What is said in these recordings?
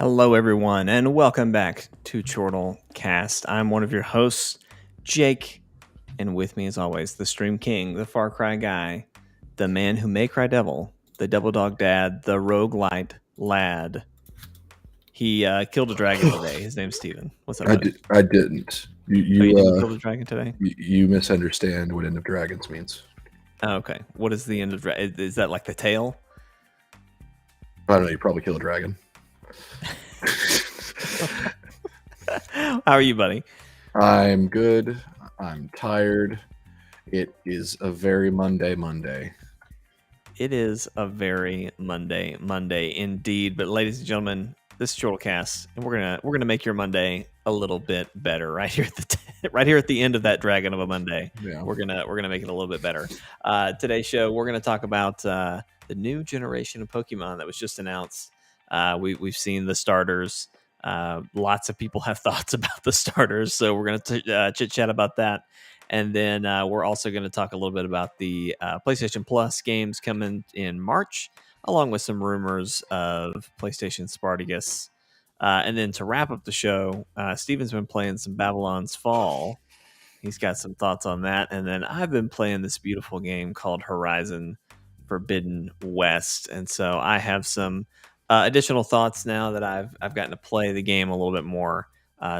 Hello, everyone, and welcome back to Chortle Cast. I'm one of your hosts, Jake, and with me, as always, the Stream King, the Far Cry Guy, the man who may cry devil, the Double Dog Dad, the Roguelite Lad. He killed a dragon today. His name's Steven. What's up, buddy? I didn't. You didn't kill the dragon today? You misunderstand what End of Dragons means. Oh, okay. What is the end of dragon? Is that like the tail? I don't know. You probably kill a dragon. How are you, buddy? I'm good. I'm tired. It is a very Monday. It is a very Monday indeed. But ladies and gentlemen, this is Chortlecast, and we're gonna make your Monday a little bit better right here at the end of that dragon of a Monday. Yeah. We're gonna make it a little bit better. Today's show, we're gonna talk about the new generation of Pokemon that was just announced. We've seen the starters. Lots of people have thoughts about the starters, so we're gonna chit chat about that. And then we're also going to talk a little bit about the PlayStation Plus games coming in March, along with some rumors of PlayStation Spartacus. And then to wrap up the show, Steven's been playing some Babylon's Fall. He's got some thoughts on that. And then I've been playing this beautiful game called Horizon Forbidden West. And so I have some additional thoughts now that I've gotten to play the game a little bit more.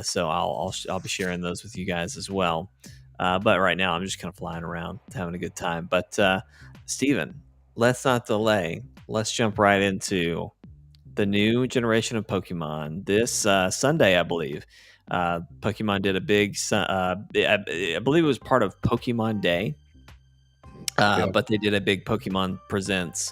So I'll be sharing those with you guys as well. But right now, I'm just kind of flying around, having a good time. But, Steven, let's not delay. Let's jump right into the new generation of Pokemon. This Sunday, I believe, Pokemon did a big, I believe it was part of Pokemon Day, but they did a big Pokemon Presents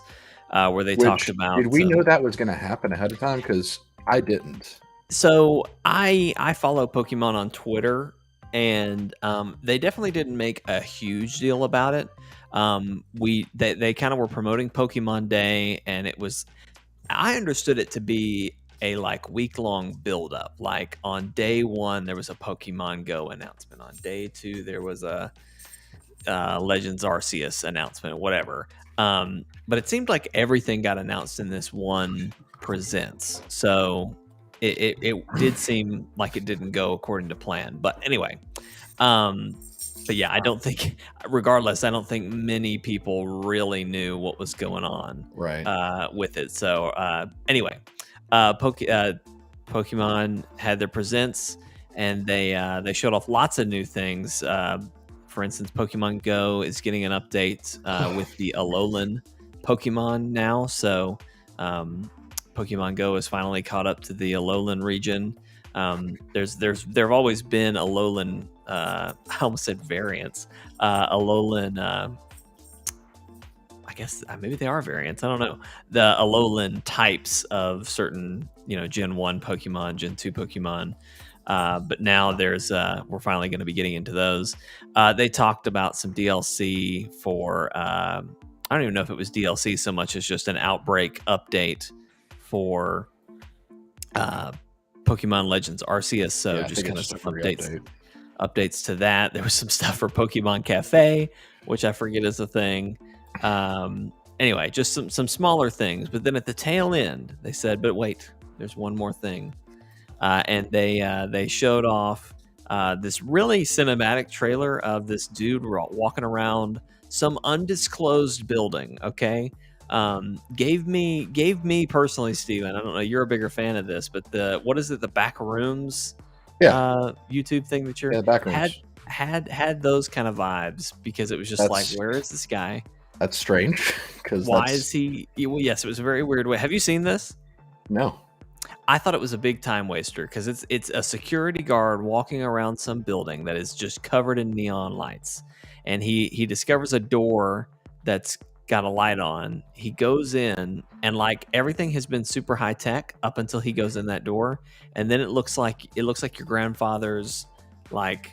where they talked about... Did we know that was going to happen ahead of time? Because I didn't. So I follow Pokemon on Twitter, and they definitely didn't make a huge deal about it. They kind of were promoting Pokemon Day, and it was, I understood it to be a like week-long build-up. Like on day one, there was a Pokemon Go announcement. On day two, there was a Legends Arceus announcement, whatever. But it seemed like everything got announced in this one Presents. So it did seem like it didn't go according to plan. But anyway, but yeah, I don't think many people really knew what was going on with it. So anyway, Pokemon had their Presents, and they showed off lots of new things. For instance, Pokemon Go is getting an update with the Alolan Pokemon now. So Pokemon Go is finally caught up to the Alolan region. There have always been Alolan, I almost said variants, Alolan, I guess maybe they are variants. I don't know. The Alolan types of certain, Gen 1 Pokemon, Gen 2 Pokemon. But now we're finally going to be getting into those. They talked about some DLC for, I don't even know if it was DLC so much as just an Outbreak update for Pokemon Legends Arceus. So yeah, just kind of some updates to that. There was some stuff for Pokemon Cafe, which I forget is a thing. Anyway, just some smaller things. But then at the tail end, they said, but wait, there's one more thing. And they showed off this really cinematic trailer of this dude walking around some undisclosed building. Okay. Gave me personally, Steven, I don't know, you're a bigger fan of this, but what is it, the Backrooms YouTube thing that you're had those kind of vibes, because it was just like, where is this guy? That's strange. Because why is he? Well, yes, it was a very weird way. Have you seen this? No. I thought it was a big time waster, because it's a security guard walking around some building that is just covered in neon lights, and he discovers a door that's got a light on. He goes in, and like everything has been super high tech up until he goes in that door, and then it looks like your grandfather's like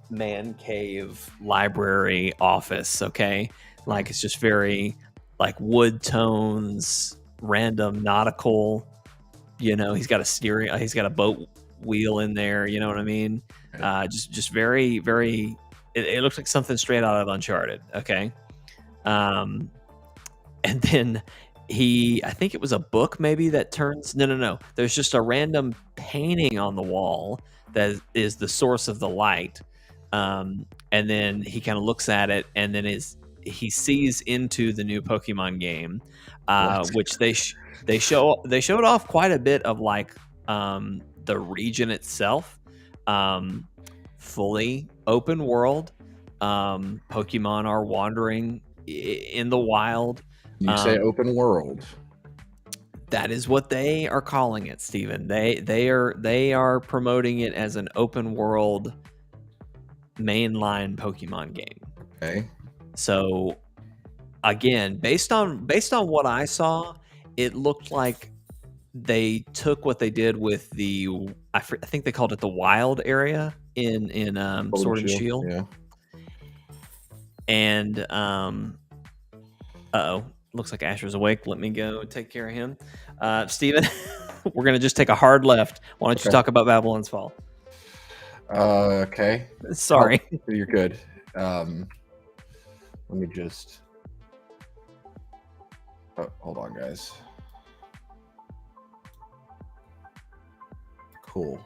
man cave library office. Okay, like it's just very like wood tones, random nautical. He's got a boat wheel in there. You know what I mean? Just very, very. It looks like something straight out of Uncharted. Okay. And then I think it was a book maybe that turns. No. There's just a random painting on the wall that is the source of the light, and then he kind of looks at it, and then he sees into the new Pokemon game, which they showed off quite a bit of like the region itself, fully open world. Pokemon are wandering in the wild. You say open world. That is what they are calling it, Steven. They are promoting it as an open world mainline Pokemon game. Okay. So again, based on what I saw, it looked like they took what they did with I think they called it the wild area in Sword and Shield. Yeah. And uh-oh. Looks like Asher's awake. Let me go take care of him. Steven, we're going to just take a hard left. Why don't you talk about Babylon's Fall? Okay. Sorry. Oh, you're good. Let me just... Oh, hold on, guys. Cool.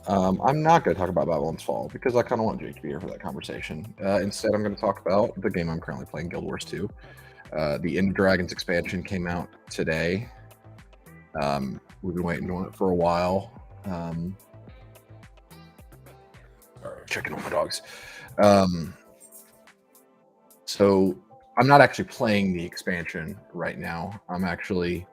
I'm not going to talk about Babylon's Fall because I kind of want Jake to be here for that conversation. Instead, I'm going to talk about the game I'm currently playing, Guild Wars 2. The End Dragons expansion came out today. We've been waiting on it for a while. Checking on my dogs. So I'm not actually playing the expansion right now. I'm actually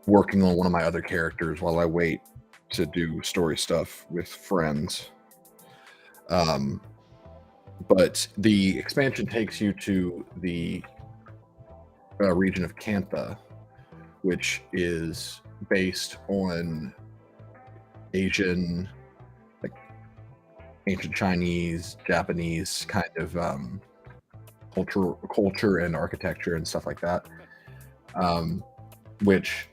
working on one of my other characters while I wait to do story stuff with friends. But the expansion takes you to the region of Kantha, which is based on Asian, like ancient Chinese, Japanese kind of culture and architecture and stuff like that. Which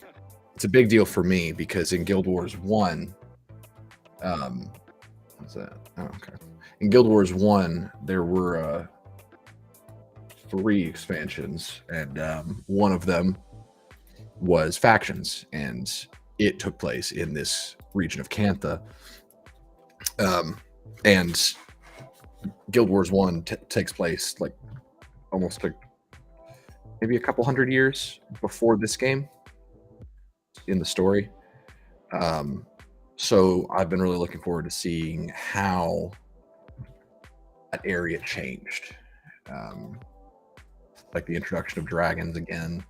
it's a big deal for me because in Guild Wars 1, what's that? Oh, okay. In Guild Wars 1, there were 3 expansions, and one of them was factions, and it took place in this region of Kantha. And Guild Wars 1 takes place like almost like maybe a couple hundred years before this game in the story. So I've been really looking forward to seeing how that area changed. Like the introduction of dragons again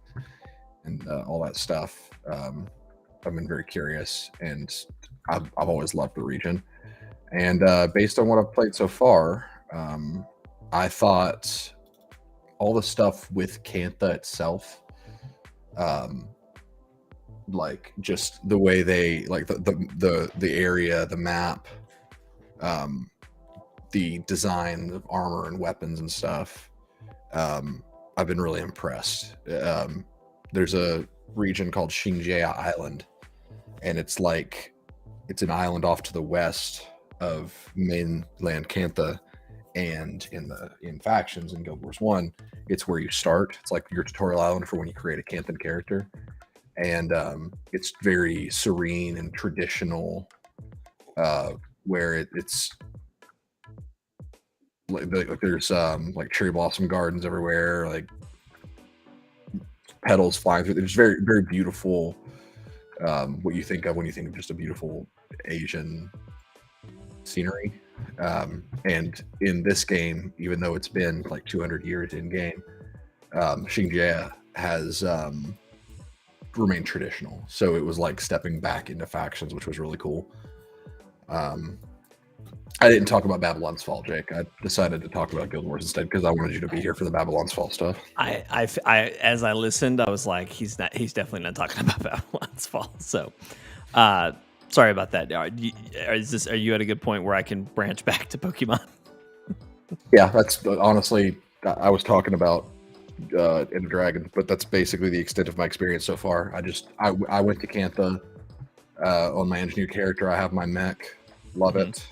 and all that stuff. I've been very curious, and I've always loved the region. And based on what I've played so far, I thought all the stuff with Kantha itself, like just the way they like the area, the map, the design of armor and weapons and stuff, I've been really impressed. There's a region called Xinjia Island, and it's an island off to the west of mainland Kantha, and in factions in Guild Wars 1, it's where you start. It's like your tutorial island for when you create a Kanthan character, and it's very serene and traditional, where it's like there's like cherry blossom gardens everywhere, like petals flying through. It's very, very beautiful. What you think of when you think of just a beautiful Asian scenery. And in this game, even though it's been like 200 years in game, Xinjia has remained traditional. So it was like stepping back into factions, which was really cool. I didn't talk about Babylon's Fall, Jake. I decided to talk about Guild Wars instead because I wanted you to be here for the Babylon's Fall stuff. I as I listened, I was like, he's definitely not talking about Babylon's Fall. So, sorry about that. Are you at a good point where I can branch back to Pokemon? Yeah, that's honestly, I was talking about End Dragons, but that's basically the extent of my experience so far. I went to Kantha on my engineer character. I have my mech, love it.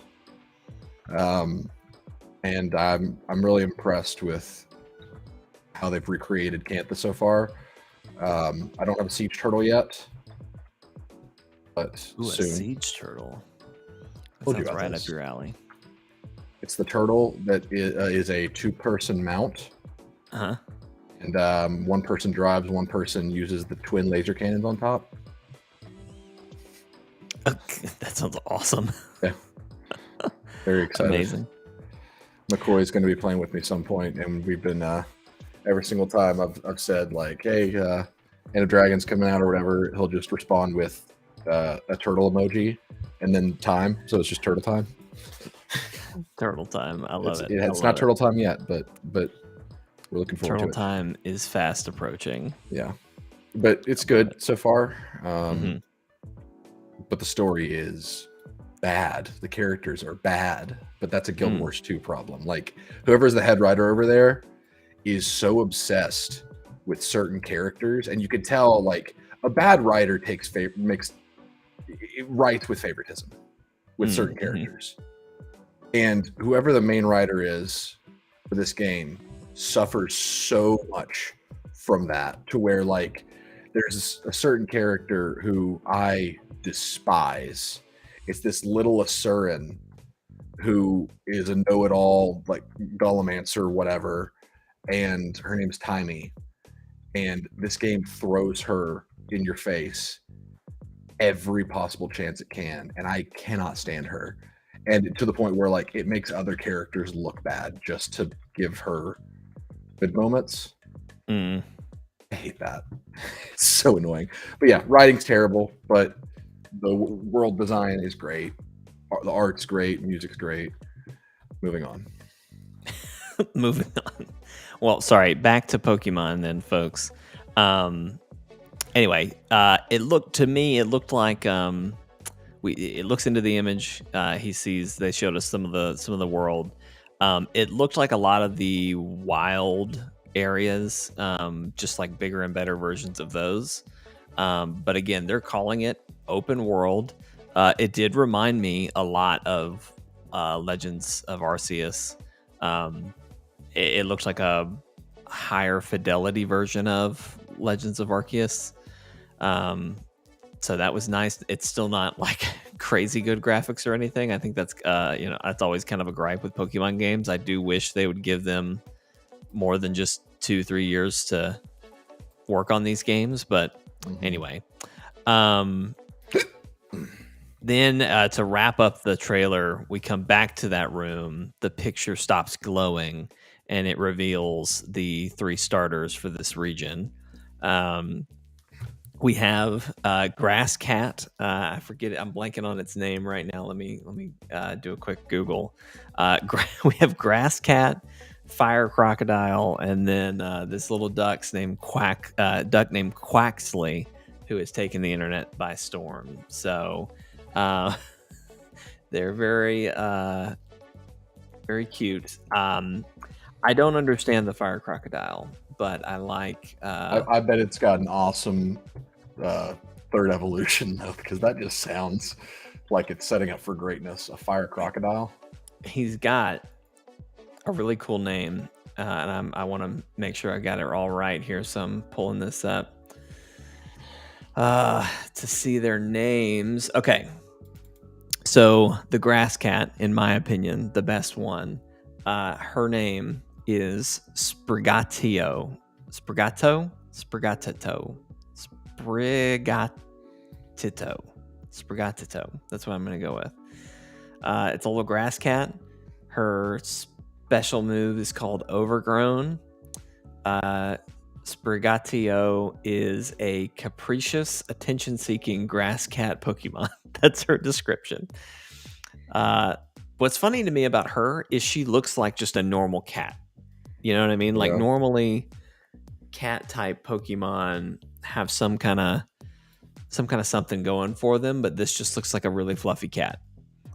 And I'm really impressed with how they've recreated Cantha so far. I don't have a siege turtle yet, but Ooh, soon. a siege turtle. That Told you sounds about right this. up your alley. It's the turtle that is a 2-person mount, Uh-huh. and one person drives, one person uses the twin laser cannons on top. That sounds awesome. Yeah, very excited. Amazing. McCoy's going to be playing with me some point, and we've been every single time I've said like, "Hey, and if Dragon's coming out or whatever," he'll just respond with a turtle emoji and then time. So it's just turtle time. Turtle time. I love it. It's not turtle time yet, but we're looking forward turtle to it. time is fast approaching. Yeah, but it's good so far. Mhm. But the story is bad. The characters are bad, but that's a Guild Wars 2 problem. Like, whoever's the head writer over there is so obsessed with certain characters, and you could tell like a bad writer writes with favoritism with certain characters. And whoever the main writer is for this game suffers so much from that, to where like there's a certain character who I despise. It's this little Asuran who is a know-it-all, like Gullimancer or whatever, and her name's Timey. And this game throws her in your face every possible chance it can, and I cannot stand her. And to the point where like it makes other characters look bad just to give her good moments. I hate that. It's so annoying. But yeah, writing's terrible, but the world design is great. The art's great, music's great. Moving on. Moving on. Well, sorry, back to Pokemon then, folks. Anyway, it looked like it looks into the image. They showed us some of the world. It looked like a lot of the wild areas, just like bigger and better versions of those. But again, they're calling it open world. It did remind me a lot of Legends of Arceus. It looks like a higher fidelity version of Legends of Arceus. So that was nice. It's still not like crazy good graphics or anything. I think that's that's always kind of a gripe with Pokemon games. I do wish they would give them more than just 2-3 years to work on these games. But anyway, then to wrap up the trailer, we come back to that room. The picture stops glowing, and it reveals the 3 starters for this region. We have Grass Cat. I forget it. I'm blanking on its name right now. Let me do a quick Google. We have Grass Cat, Fire Crocodile, and then this little duck named Quaxley, who has taken the internet by storm. So they're very very cute. I don't understand the Fire Crocodile, but I like. I bet it's got an awesome third evolution though, because that just sounds like it's setting up for greatness. A Fire Crocodile. He's got a really cool name, and I want to make sure I got it all right here. So I'm pulling this up to see their names. Okay, so the Grass Cat, in my opinion, the best one. Her name is Sprigatito. Sprigatito. That's what I'm going to go with. It's a little grass cat. Her special move is called Overgrown. Sprigatito is a capricious, attention-seeking grass cat Pokemon. That's her description. What's funny to me about her is she looks like just a normal cat. You know what I mean? Like normally cat-type Pokemon have some kind of something going for them, but this just looks like a really fluffy cat.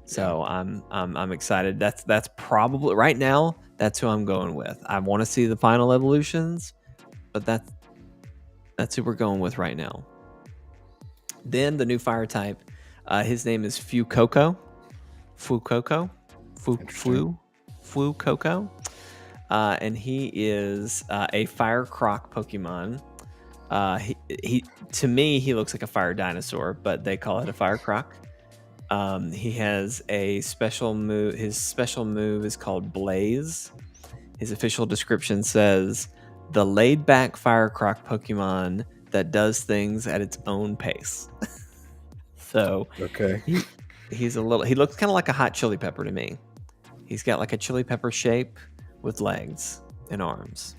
So I'm excited. That's probably right now. That's who I'm going with. I want to see the final evolutions, but that's who we're going with right now. Then the new fire type. His name is Fucoco. and he is a fire croc Pokemon. He to me he looks like a fire dinosaur, but they call it a fire croc. He has a special move. His special move is called Blaze. His official description says the laid-back fire croc Pokemon that does things at its own pace. So Okay. he's a little. He looks kind of like a hot chili pepper to me. He's got like a chili pepper shape with legs and arms.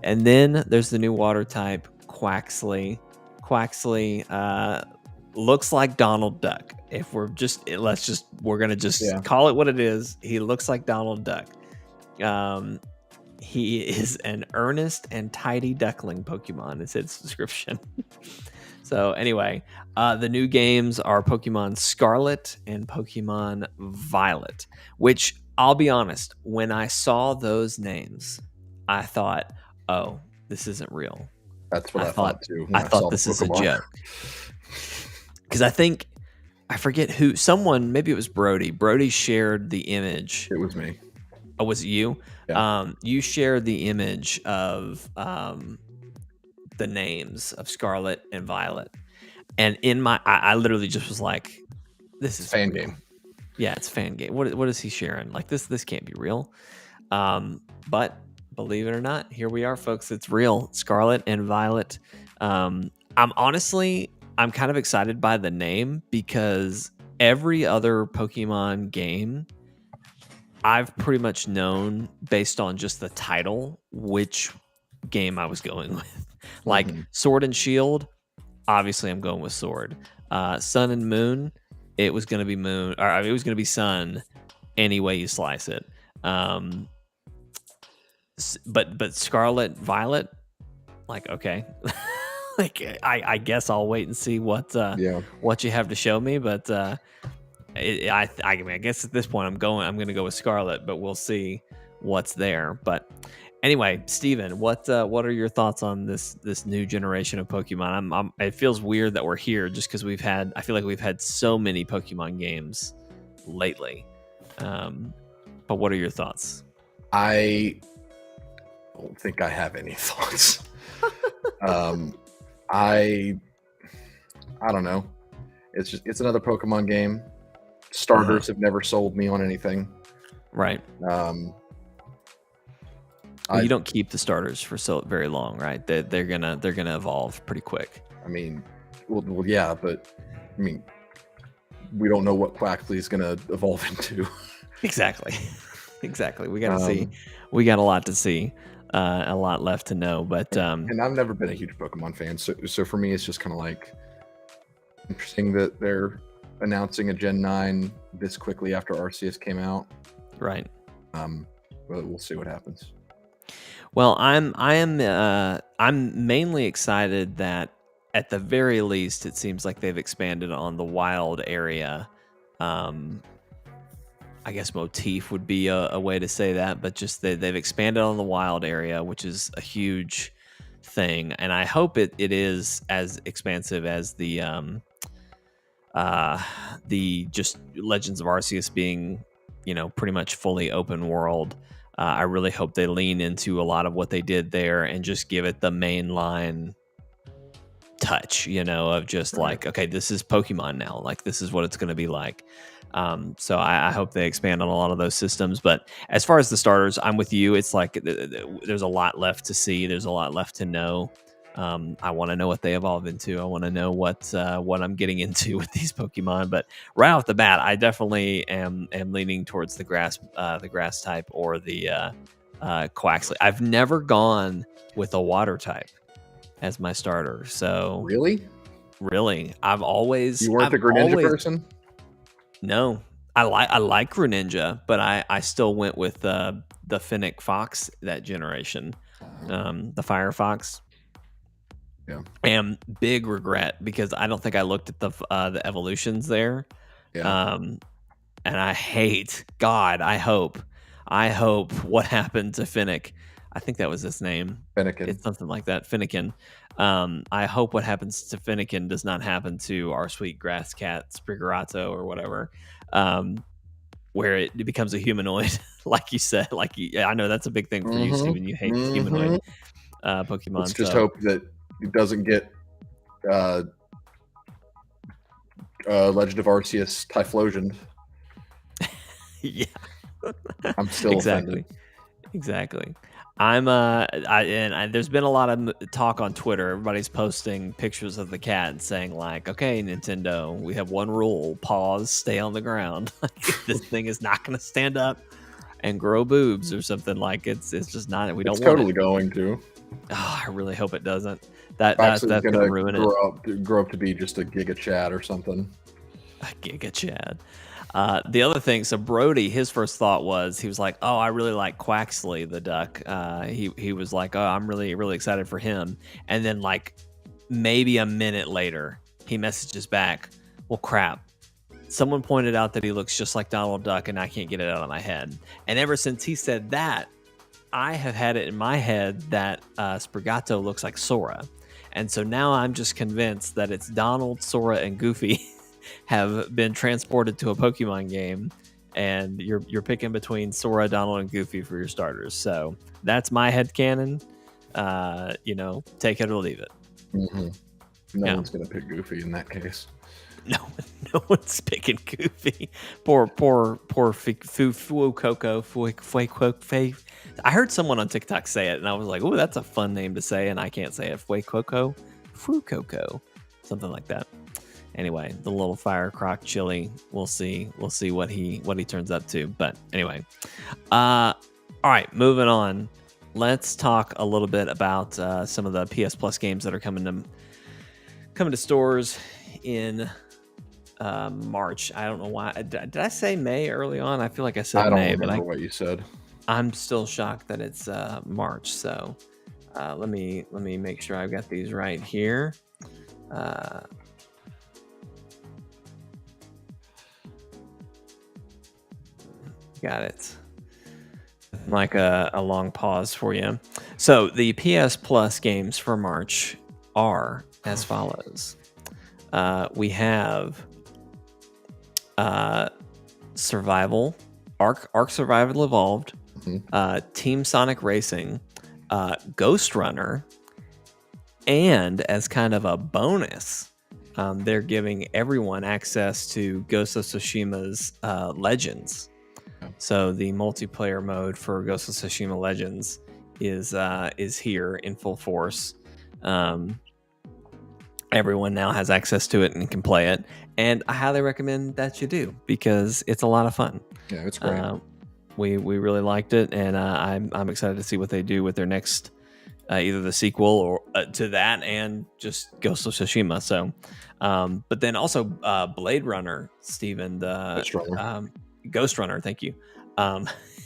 And then there's the new water type, Quaxley. Quaxley looks like Donald Duck. If we're gonna just call it what it is. He looks like Donald Duck. He is an earnest and tidy duckling Pokemon, is its description. So anyway, the new games are Pokemon Scarlet and Pokemon Violet, which I'll be honest, when I saw those names, I thought, oh, this isn't real. That's what I thought too. I thought this is a joke. Because I forget who, maybe it was Brody. Brody shared the image. It was me. Oh, was it you? Yeah. You shared the image of the names of Scarlet and Violet. And I literally just was like, this is fan real. game. Yeah, it's fan game. What is he sharing? Like this can't be real. But believe it or not, here we are, folks. It's real. Scarlet and Violet. I'm kind of excited by the name because every other Pokemon game I've pretty much known based on just the title which game I was going with. Like Sword and Shield, obviously I'm going with Sword. Sun and Moon, it was going to be Moon, or it was going to be Sun any way you slice it. But Scarlet, Violet, like, okay. Like I guess I'll wait and see what you have to show me, but I guess at this point I'm going to go with Scarlet, but we'll see what's there. But anyway, Steven, what are your thoughts on this new generation of Pokemon? It feels weird that we're here just because I feel like we've had so many Pokemon games lately. But what are your thoughts? I don't think I have any thoughts. I don't know. It's another Pokemon game. Starters have never sold me on anything. Right. You don't keep the starters for so very long, right? They're gonna evolve pretty quick. I mean, well, yeah, but I mean, we don't know what Quaxley is gonna evolve into. Exactly. We got to see. We got a lot to see. A lot left to know, but and I've never been a huge Pokemon fan, so for me, it's just kind of like interesting that they're announcing a Gen 9 this quickly after Arceus came out. Right. But we'll see what happens. Well, I'm mainly excited that at the very least it seems like they've expanded on the wild area. I guess motif would be a way to say that, but just they've expanded on the wild area, which is a huge thing, and I hope it is as expansive as the just Legends of Arceus being, pretty much fully open world. I really hope they lean into a lot of what they did there and just give it the mainline touch, of just like, okay, this is Pokemon now. Like, this is what it's going to be like. So I hope they expand on a lot of those systems. But as far as the starters, I'm with you. It's like there's a lot left to see. There's a lot left to know. I want to know what they evolve into. I want to know what I'm getting into with these Pokemon. But right off the bat, I definitely am leaning towards the grass type or the Quaxley. I've never gone with a water type as my starter. So really, I've always you weren't the Greninja person. No, I like Greninja, but I still went with the Fennec Fox that generation, the Firefox. Yeah. And big regret because I don't think I looked at the evolutions there. Yeah. And I hope what happened to Fennec. I think that was his name. Fennekin. It's something like that. Fennekin. I hope what happens to Fennekin does not happen to our sweet grass cat Sprigerato or whatever, where it becomes a humanoid. like you said, I know that's a big thing for you, Steven. You hate humanoid Pokemon. Let's just hope that it doesn't get Legend of Arceus Typhlosion. Yeah, I'm still offended. Exactly. There's been a lot of talk on Twitter. Everybody's posting pictures of the cat and saying like, "Okay, Nintendo, we have one rule: pause, stay on the ground. This thing is not going to stand up and grow boobs or something. Like it's just not. We don't want totally it. going to. Oh, I really hope it doesn't. That's going to ruin it. Grow up to be just a Giga Chad or something. A Giga Chad. The other thing, so Brody, his first thought was, he was like, "Oh, I really like Quaxley the duck." He was like, "Oh, I'm really, really excited for him." And then like maybe a minute later, he messages back, "Well, crap. Someone pointed out that he looks just like Donald Duck and I can't get it out of my head." And ever since he said that, I have had it in my head that Sprigato looks like Sora. And so now I'm just convinced that it's Donald, Sora, and Goofy have been transported to a Pokemon game, and you're picking between Sora, Donald, and Goofy for your starters. So that's my headcanon. Take it or leave it. Mm-hmm. No one's gonna pick Goofy in that case. No one's picking Goofy. Poor Fuecoco. I heard someone on TikTok say it, and I was like, "Oh, that's a fun name to say," and I can't say it. Fuecoco, something like that. Anyway, the little fire croc chili. We'll see what he turns up to. But anyway, all right, moving on. Let's talk a little bit about some of the PS Plus games that are coming to stores in March. I don't know why. Did I say May early on? I feel like I said May, but what you said. I'm still shocked that it's March. So let me make sure I've got these right here. Got it. Like a long pause for you. So the PS Plus games for March are as follows. We have Survival, Ark Survival Evolved, Team Sonic Racing, Ghost Runner, and as kind of a bonus, they're giving everyone access to Ghost of Tsushima's Legends. So the multiplayer mode for Ghost of Tsushima Legends is here in full force. Everyone now has access to it and can play it, and I highly recommend that you do because it's a lot of fun. Yeah, it's great. We really liked it, and I'm excited to see what they do with their next either the sequel or to that and just Ghost of Tsushima. So, but then also Blade Runner, Steven, Ghost Runner, thank you.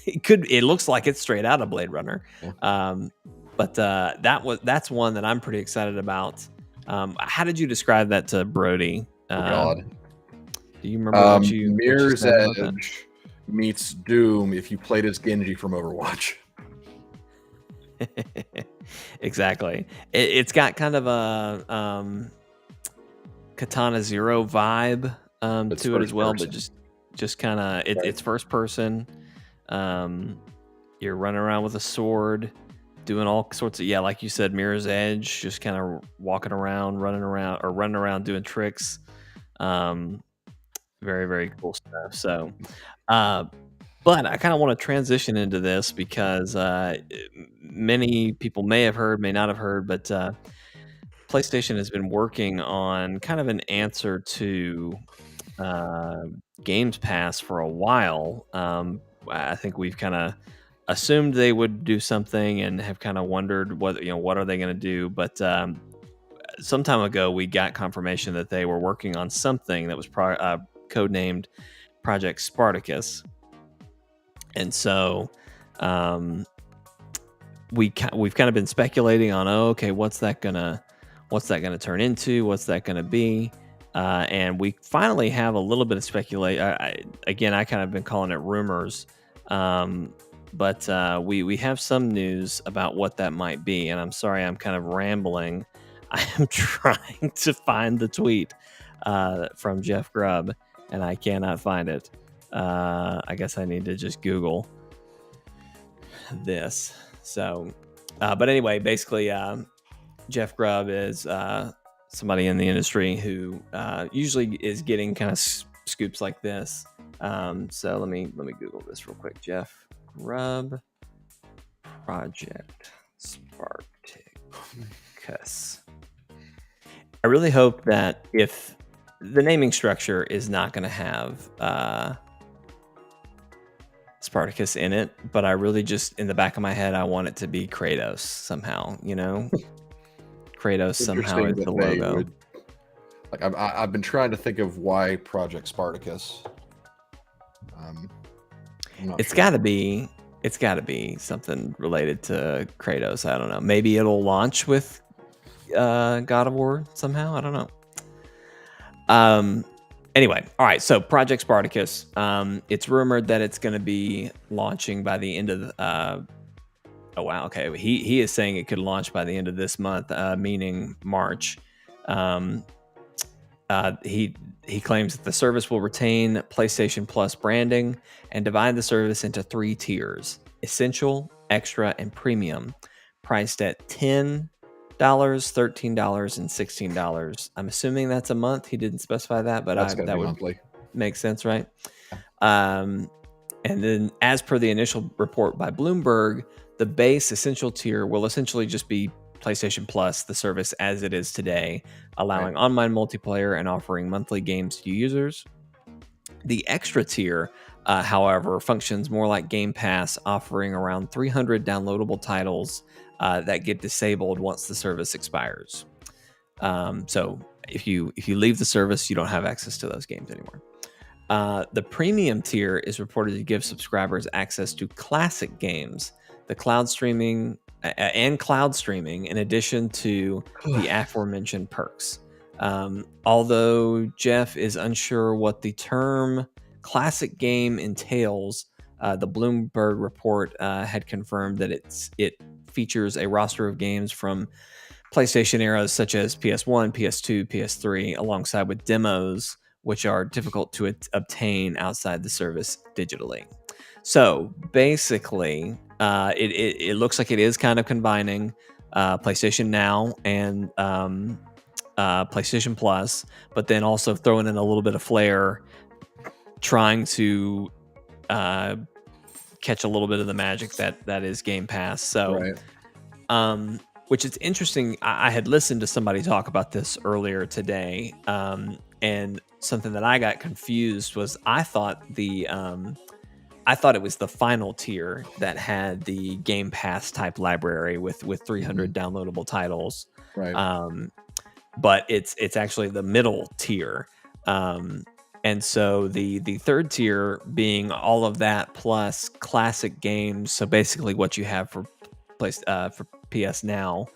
It looks like it's straight out of Blade Runner. But that's one that I'm pretty excited about. How did you describe that to Brody? God. Do you remember what you Mirror's Edge meets Doom if you played as Genji from Overwatch? Exactly. It's got kind of a Katana Zero vibe to it as well, but just kind of it's first person. You're running around with a sword, doing all sorts of like you said, Mirror's Edge, just kind of walking around, running around doing tricks. Very, very cool stuff. So but I kind of want to transition into this because many people may have heard, may not have heard, but PlayStation has been working on kind of an answer to Games Pass for a while. I think we've kind of assumed they would do something and have kind of wondered what are they going to do. But some time ago, we got confirmation that they were working on something that was codenamed Project Spartacus. And so we've kind of been speculating on, what's that gonna turn into? What's that gonna be? And we finally have a little bit of speculation. I kind of been calling it rumors, but we have some news about what that might be. And I'm sorry, I'm kind of rambling. I am trying to find the tweet from Jeff Grubb, and I cannot find it. I guess I need to just Google. this. So, but anyway, basically, Jeff Grubb is somebody in the industry who usually is getting kind of scoops like this. So let me Google this real quick. Jeff Grubb Project Spartacus. I really hope that if the naming structure is not going to have Spartacus in it, but I really just, in the back of my head, I want it to be Kratos somehow, Kratos somehow is the logo. I've been trying to think of why Project Spartacus. It's got to be something related to Kratos. I don't know. Maybe it'll launch with God of War somehow. I don't know. Anyway, all right. So Project Spartacus. It's rumored that it's going to be launching by the end of oh wow. Okay. He is saying it could launch by the end of this month, meaning March. He claims that the service will retain PlayStation Plus branding and divide the service into 3 tiers: Essential, Extra, and Premium, priced at $10, $13, and $16. I'm assuming that's a month. He didn't specify that, but that would monthly. Make sense, right? And then, as per the initial report by Bloomberg, the base Essential tier will essentially just be PlayStation Plus, the service as it is today, allowing online multiplayer and offering monthly games to users. The Extra tier, however, functions more like Game Pass, offering around 300 downloadable titles that get disabled once the service expires. So if you leave the service, you don't have access to those games anymore. The Premium tier is reported to give subscribers access to classic games, the cloud streaming, in addition to the aforementioned perks. Although Jeff is unsure what the term classic game entails, the Bloomberg report had confirmed that it features a roster of games from PlayStation eras such as PS1, PS2, PS3, alongside with demos, which are difficult to obtain outside the service digitally. So basically, it looks like it is kind of combining PlayStation Now and PlayStation Plus, but then also throwing in a little bit of flair, trying to catch a little bit of the magic that is Game Pass. So, which is interesting. I had listened to somebody talk about this earlier today, and something that I got confused was I thought it was the final tier that had the Game Pass type library with 300 downloadable titles. Right. But it's actually the middle tier. And so the third tier being all of that plus classic games. So basically what you have for PS Now.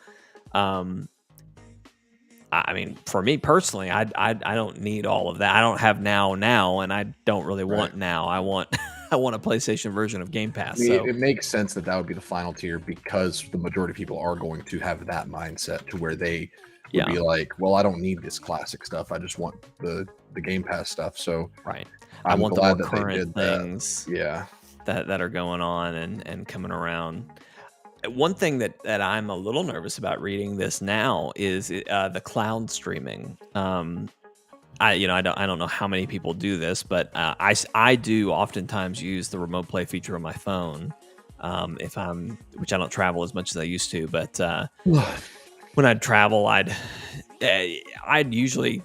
I mean, for me personally, I don't need all of that. I don't have now, and I don't really want now. I want a PlayStation version of Game Pass. So it makes sense that would be the final tier, because the majority of people are going to have that mindset to where they would be like, well, I don't need this classic stuff. I just want the Game Pass stuff. So I want the more current things that are going on and coming around. One thing that I'm a little nervous about reading this now is the cloud streaming. I don't know how many people do this, but I do oftentimes use the remote play feature on my phone which I don't travel as much as I used to. But when I'd travel, I'd usually,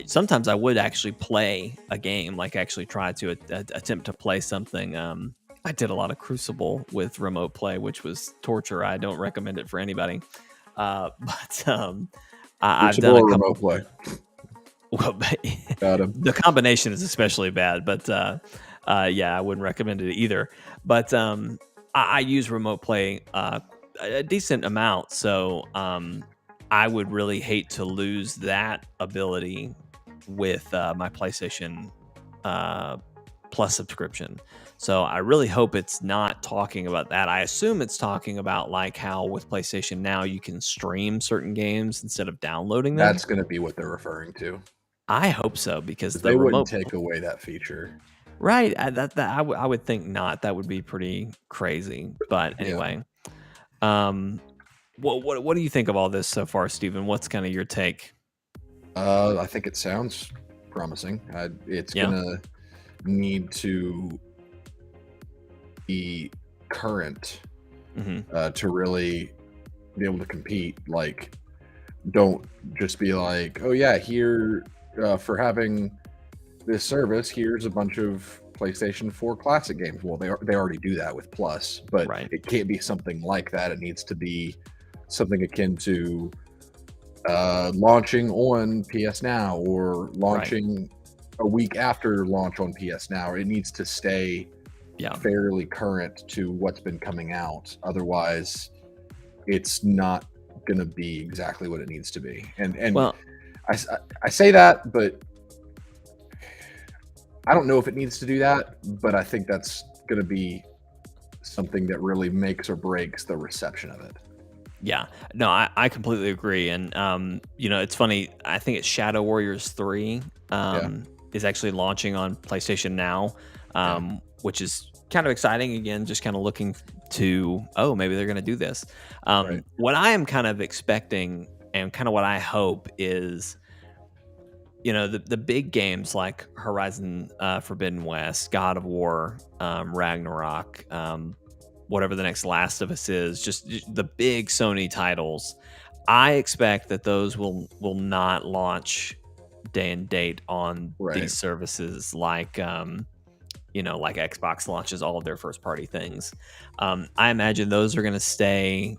sometimes I would actually play a game, like actually try to attempt to play something. I did a lot of Crucible with remote play, which was torture. I don't recommend it for anybody. I've done a couple remote play. Well, the combination is especially bad, but I wouldn't recommend it either. But I use remote play a decent amount, so I would really hate to lose that ability with my PlayStation Plus subscription. So I really hope it's not talking about that. I assume it's talking about like how with PlayStation Now you can stream certain games instead of downloading them. That's going to be what they're referring to. I hope so, because they wouldn't take away that feature. Right. I would think not. That would be pretty crazy. But Yeah. anyway, um, what do you think of all this so far, Stephen? What's kind of your take? I think it sounds promising. It's Yeah. gonna need to be current Hmm. to really be able to compete. Like, don't just be like, oh yeah, here for having this service, here's a bunch of PlayStation 4 classic games. Well, they already do that with Plus, but Right. it can't be something like that. It needs to be something akin to launching on PS Now or Right. launching a week after launch on PS Now. It needs to stay Yeah. fairly current to what's been coming out. Otherwise, it's not going to be exactly what it needs to be. And Well, I say that, but I don't know if it needs to do that. But I think that's going to be something that really makes or breaks the reception of it. yeah. No, I completely agree. And it's funny. I think it's Shadow Warriors 3 Yeah. is actually launching on PlayStation Now, Yeah. which is kind of exciting. Again, just kind of looking to, oh, maybe they're going to do this. Right. What I am kind of expecting and kind of what I hope is, the big games like Horizon Forbidden West, God of War, Ragnarok, whatever the next Last of Us is, just the big Sony titles. I expect that those will not launch day and date on Right. these services like like Xbox launches all of their first party things. I imagine those are going to stay,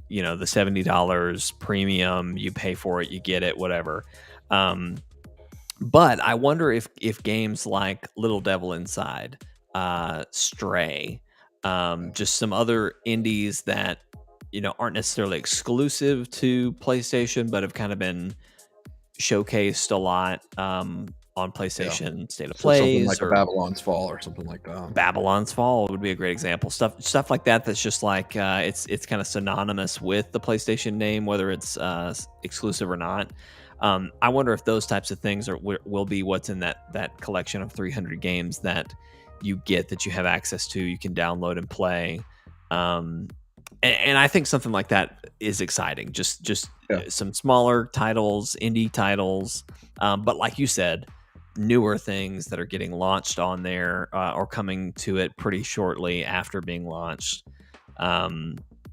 the $70 premium, you pay for it, you get it, whatever. But I wonder if games like Little Devil Inside, Stray, just some other indies that aren't necessarily exclusive to PlayStation, but have kind of been showcased a lot on Yeah. PlayStation State of So something Plays like a or Babylon's Fall or something like that. Babylon's Fall would be a great example. Stuff like that. That's just like it's kind of synonymous with the PlayStation name, whether it's exclusive or not. I wonder if those types of things will be what's in that collection of 300 games that you get, that you have access to, you can download and play. And I think something like that is exciting. Just Yeah. some smaller titles, indie titles, but like you said, newer things that are getting launched on there or coming to it pretty shortly after being launched.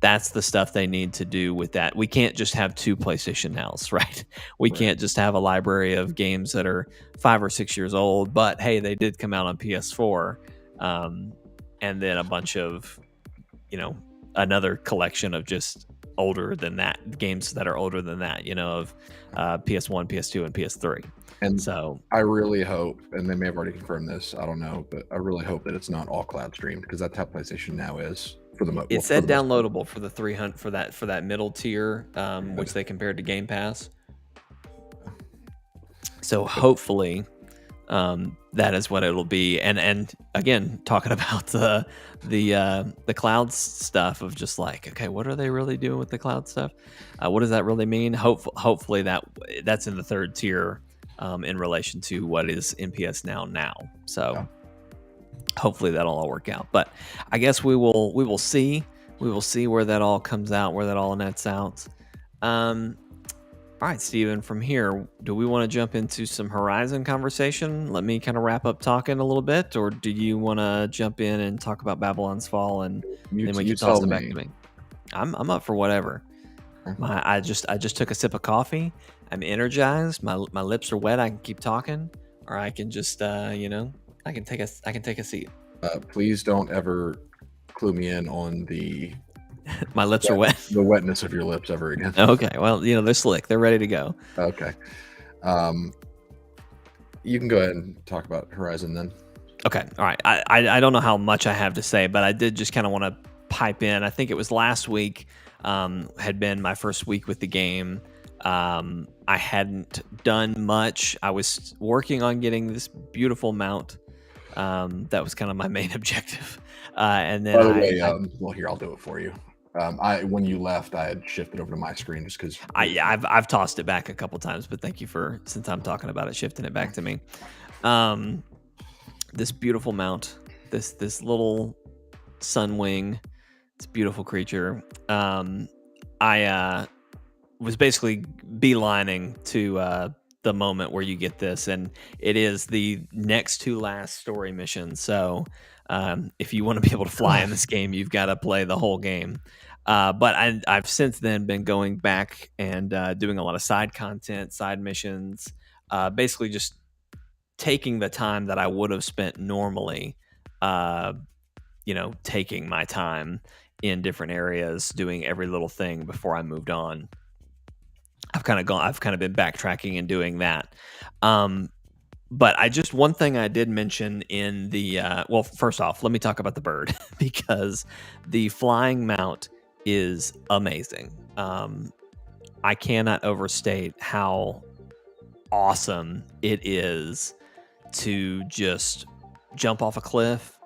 That's the stuff they need to do with that. We can't just have two PlayStation Nows, right? We Right. can't just have a library of games that are 5 or 6 years old, but hey, they did come out on PS4, and then a bunch of, another collection of just older than that games that are older than that, of PS1, PS2, and PS3. And So I really hope, and they may have already confirmed this, I don't know, but I really hope that it's not all cloud streamed, because that's how PlayStation Now is for the it said most part. downloadable for the 300 for that middle tier, which they compared to Game Pass. So hopefully, that is what it'll be. And again, talking about the cloud stuff of just like, okay, what are they really doing with the cloud stuff? What does that really mean? Hopefully that's in the third tier in relation to what is in PS now. So Yeah. hopefully that'll all work out. But I guess we will see. We will see where that all comes out, where that all nets out. All right, Steven, from here, do we want to jump into some Horizon conversation? Let me kind of wrap up talking a little bit, or do you want to jump in and talk about Babylon's Fall and then we You can toss tell it back me. to me? I'm up for whatever. I just took a sip of coffee. I'm energized. My lips are wet. I can keep talking, or I can just I can take a seat. Please don't ever clue me in on My lips are wet. the wetness of your lips ever again. Okay, well, they're slick. They're ready to go. Okay. You can go ahead and talk about Horizon then. Okay, all right. I don't know how much I have to say, but I did just kind of want to pipe in. I think it was last week had been my first week with the game. I hadn't done much. I was working on getting this beautiful mount. That was kind of my main objective. And then By the way, well, here, I'll do it for you. When you left, I had shifted over to my screen just because I've tossed it back a couple times, but thank you for, since I'm talking about it, shifting it back to me. this beautiful mount, this little sunwing, this beautiful creature. I was basically beelining to the moment where you get this, and it is the next to last story mission. So if you want to be able to fly in this game, you've got to play the whole game. But I've since then been going back and doing a lot of side content, side missions, basically just taking the time that I would have spent normally, uh, taking my time in different areas, doing every little thing before I moved on. I've kind of been backtracking and doing that. But one thing I did mention in the, well, first off, let me talk about the bird because the flying mount is amazing. I cannot overstate how awesome it is to just jump off a cliff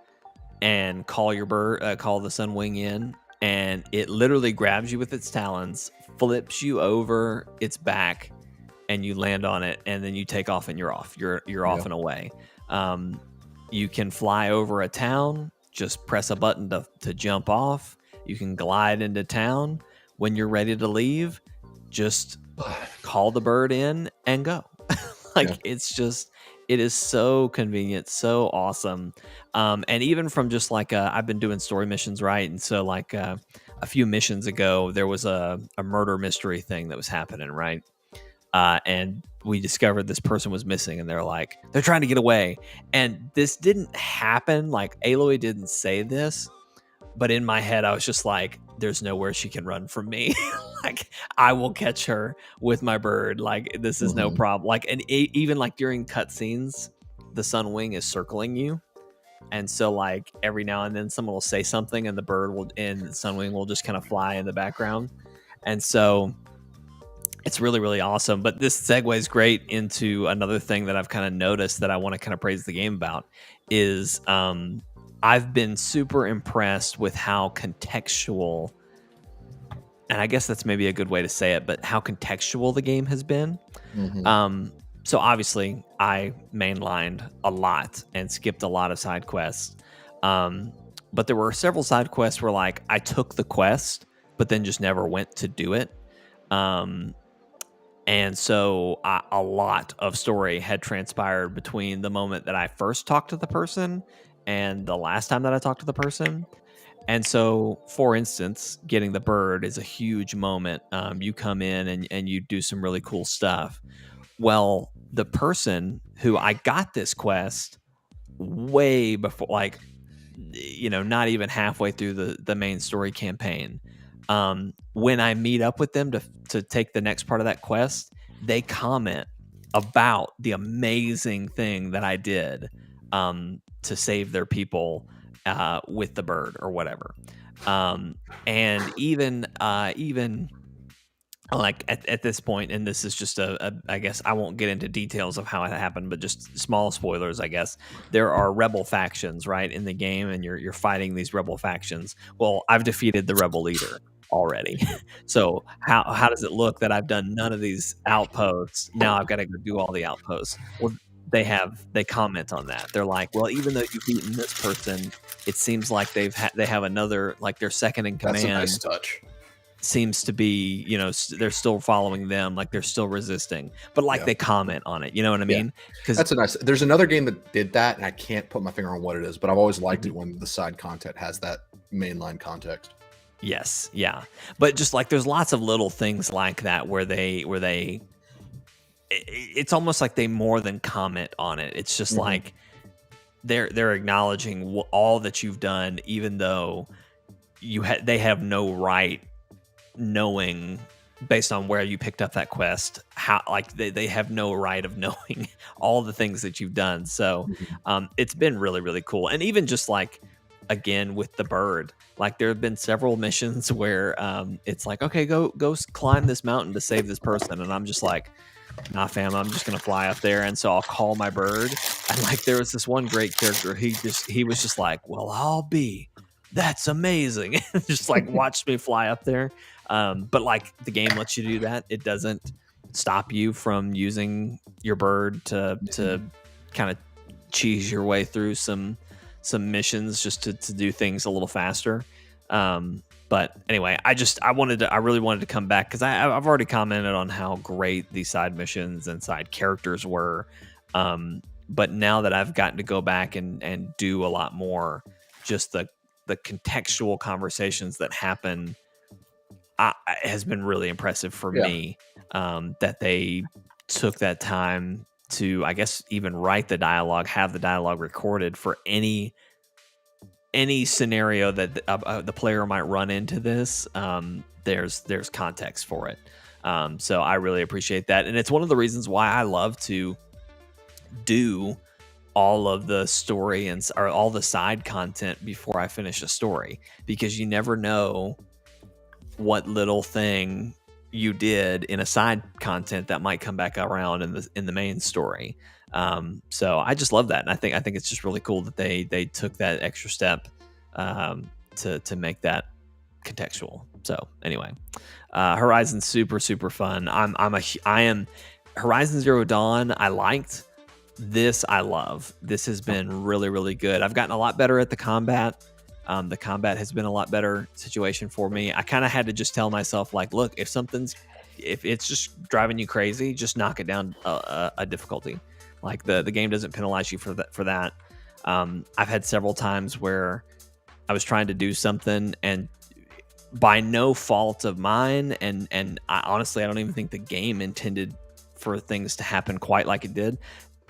and call your bird, call the sunwing in, and it literally grabs you with its talons, flips you over its back, and you land on it, and then you take off and you're off. You're off and away. You can fly over a town, just press a button to jump off. You can glide into town. When you're ready to leave, just call the bird in and go. It is so convenient, so awesome. And even from just like, I've been doing story missions, right? And so like a few missions ago, there was a murder mystery thing that was happening, right? And we discovered this person was missing, and they're trying to get away. And this didn't happen. Like, Aloy didn't say this, but in my head, I was just like, there's nowhere she can run from me. Like, I will catch her with my bird. Like, this is no problem. Like, and even like during cutscenes, the sunwing is circling you. And so like every now and then someone will say something and the sunwing will just kind of fly in the background. And so it's really, really awesome. But this segues great into another thing that I've kind of noticed that I want to kind of praise the game about is I've been super impressed with how contextual, and I guess that's maybe a good way to say it, but how contextual the game has been. So obviously I mainlined a lot and skipped a lot of side quests. But there were several side quests where like I took the quest, but then just never went to do it. And so a lot of story had transpired between the moment that I first talked to the person and the last time that I talked to the person. And so, for instance, getting the bird is a huge moment. You come in and you do some really cool stuff. Well, the person who I got this quest way before, like, not even halfway through the main story campaign. When I meet up with them to take the next part of that quest, they comment about the amazing thing that I did to save their people with the bird or whatever. And even like at this point, and this is just I guess I won't get into details of how it happened, but just small spoilers, I guess. There are rebel factions, right, in the game, and you're fighting these rebel factions. Well, I've defeated the rebel leader already. So how does it look that I've done none of these outposts? Now I've got to go do all the outposts. Well, they comment on that. They're like, well, even though you've beaten this person, it seems like they have another, like, their second in command. That's a nice touch. Seems to be, they're still following them, like they're still resisting, but like they comment on it. You know what I mean? Because that's a nice. There's another game that did that, and I can't put my finger on what it is, but I've always liked it when the side content has that mainline context. Yes, yeah, but just like there's lots of little things like that where it's almost like they more than comment on it. It's just like they're acknowledging all that you've done, even though they have no right knowing, based on where you picked up that quest, how, like, they have no right of knowing all the things that you've done. So it's been really, really cool. And even just like, again, with the bird, like there have been several missions where it's like, okay, go climb this mountain to save this person, and I'm just like, nah, fam, I'm just gonna fly up there. And so I'll call my bird, and like there was this one great character, he was just like, well, that's amazing. Just like watched me fly up there. But like the game lets you do that. It doesn't stop you from using your bird to kind of cheese your way through some missions just to do things a little faster. But anyway, I really wanted to come back because I've already commented on how great these side missions and side characters were. But now that I've gotten to go back and do a lot more, just the contextual conversations that happen has been really impressive for me. That they took that time to, I guess, even write the dialogue, have the dialogue recorded for any scenario that the player might run into this. There's context for it. So I really appreciate that, and it's one of the reasons why I love to do all of the story or all the side content before I finish a story, because you never know what little thing you did in a side content that might come back around in the main story. So I just love that, and I think it's just really cool that they took that extra step to make that contextual. So anyway, Horizon's super fun. I am Horizon Zero Dawn. I liked this. I love this. Has been really good. I've gotten a lot better at the combat. The combat has been a lot better situation for me. I kind of had to just tell myself, like, look, if it's just driving you crazy, just knock it down a difficulty. Like the game doesn't penalize you for that. I've had several times where I was trying to do something and by no fault of mine, and honestly, I don't even think the game intended for things to happen quite like it did.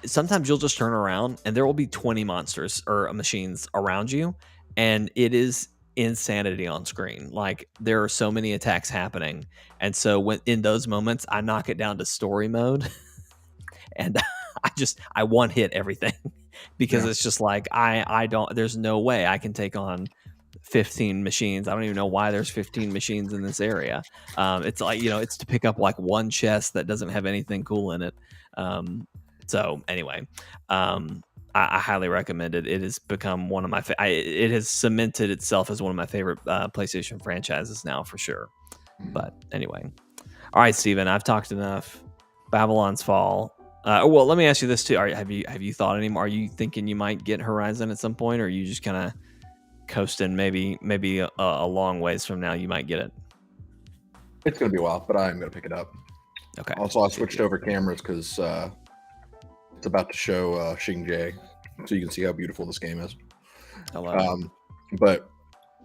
Sometimes you'll just turn around and there will be 20 monsters or machines around you, and it is insanity on screen. Like, there are so many attacks happening, and so when in those moments I knock it down to story mode and I one hit everything because it's just like I don't, there's no way I can take on 15 machines. I don't even know why there's 15 machines in this area. It's like, it's to pick up like one chest that doesn't have anything cool in it. So anyway, I highly recommend it. It has become one of my it has cemented itself as one of my favorite PlayStation franchises now, for sure. But anyway, all right, Steven, I've talked enough. Babylon's Fall. Well, let me ask you this too. Have you thought anymore? Are you thinking you might get Horizon at some point, or are you just kind of coasting? Maybe a long ways from now you might get it. It's gonna be a while, but I'm gonna pick it up. Okay. Also, I switched over cameras because it's about to show Xinjiang, so you can see how beautiful this game is. I love it. But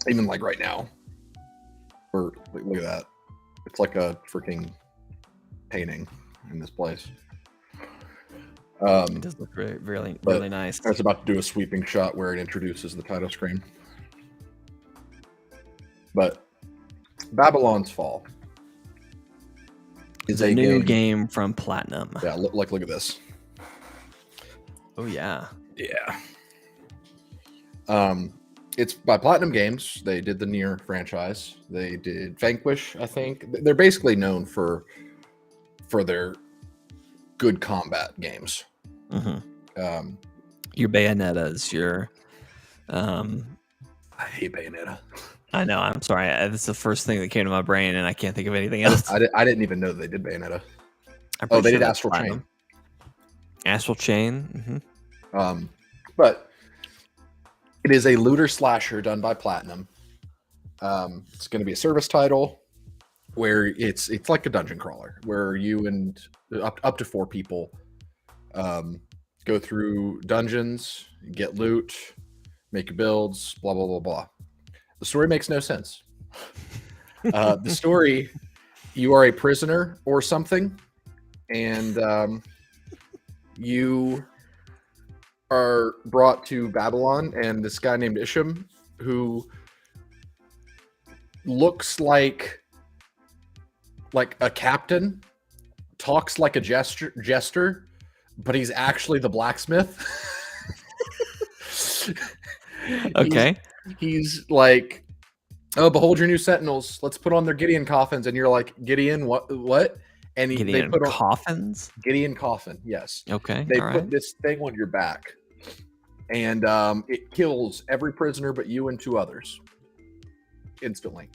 even like right now, look at that. It's like a freaking painting in this place. It does look really nice. I was about to do a sweeping shot where it introduces the title screen. But Babylon's Fall is a new game from Platinum. Yeah, look at this. Oh yeah. Yeah. It's by Platinum Games. They did the Nier franchise. They did Vanquish, I think. They're basically known for their good combat games. Mm-hmm. Your Bayonetta's, your I hate Bayonetta. I know. I'm sorry. That's the first thing that came to my brain, and I can't think of anything else. I didn't even know they did Bayonetta. They did Astral Chain. Astral Chain. Mm-hmm. But it is a looter slasher done by Platinum. It's going to be a service title where it's like a dungeon crawler where you and up to 4 people go through dungeons, get loot, make your builds, blah blah blah blah. The story makes no sense. The story, you are a prisoner or something, and you are brought to Babylon, and this guy named Isham, who looks like a captain, talks like a jester, but he's actually the blacksmith. Okay. He's like, oh, behold your new sentinels. Let's put on their Gideon coffins. And you're like, Gideon, what? And they put on coffins? Gideon coffin, yes. Okay. They put this thing on your back. And it kills every prisoner but you and 2 others instantly.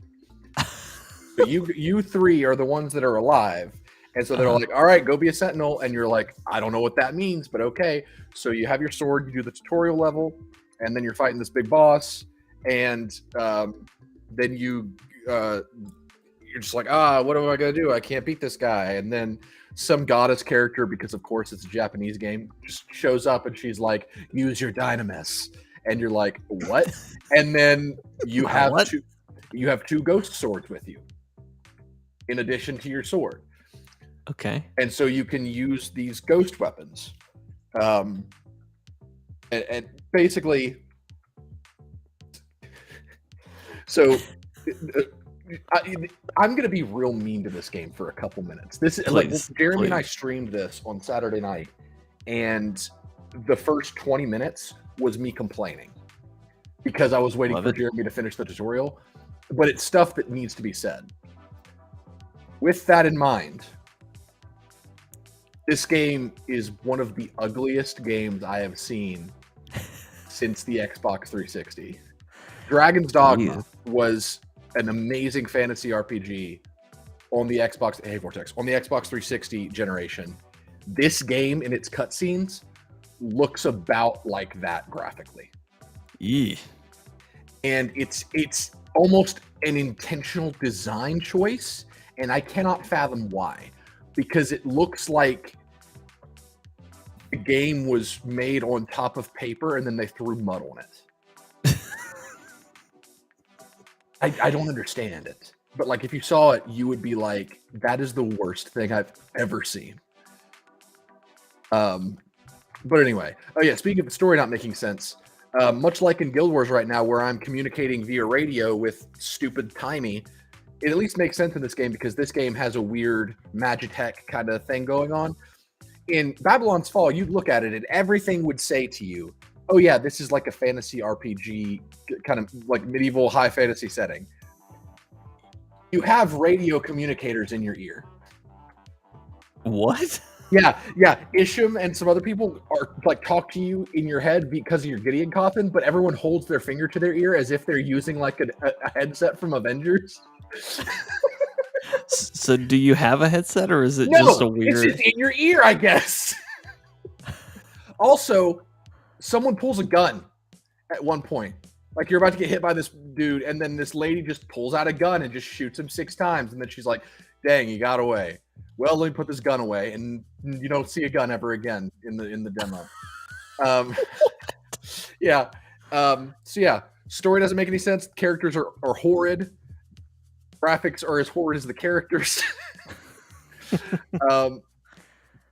But you 3 are the ones that are alive. And so they're like, all right, go be a sentinel. And you're like, I don't know what that means, but okay. So you have your sword, you do the tutorial level, and then you're fighting this big boss. And then you're just like, what am I going to do? I can't beat this guy. And then some goddess character, because of course it's a Japanese game, just shows up and she's like, use your dynamis. And you're like, what? And then you have two ghost swords with you in addition to your sword. Okay. And so you can use these ghost weapons. And basically, so I'm going to be real mean to this game for a couple minutes. Jeremy and I streamed this on Saturday night, and the first 20 minutes was me complaining because I was waiting for Jeremy to finish the tutorial, but it's stuff that needs to be said. With that in mind, this game is one of the ugliest games I have seen since the Xbox 360. Dragon's Dogma was an amazing fantasy RPG on the Xbox 360 generation. This game in its cutscenes looks about like that graphically. Yeah. And it's almost an intentional design choice, and I cannot fathom why. Because it looks like the game was made on top of paper and then they threw mud on it. I don't understand it. But like if you saw it, you would be like, that is the worst thing I've ever seen. But anyway, speaking of the story not making sense, much like in Guild Wars right now, where I'm communicating via radio with stupid Timey, it at least makes sense in this game because this game has a weird Magitech kind of thing going on. In Babylon's Fall, you'd look at it and everything would say to you, oh yeah, this is like a fantasy RPG, kind of like medieval high fantasy setting. You have radio communicators in your ear. What? Yeah. Isham and some other people are like talk to you in your head because of your Gideon coffin, but everyone holds their finger to their ear as if they're using like a headset from Avengers. So do you have a headset or is it just a weird... It's in your ear, I guess. Also, someone pulls a gun at one point. Like you're about to get hit by this dude, and then this lady just pulls out a gun and just shoots him 6 times, and then she's like, dang, you got away. Well, let me put this gun away, and you don't see a gun ever again in the demo. Story doesn't make any sense. Characters are horrid. Graphics are as horrid as the characters.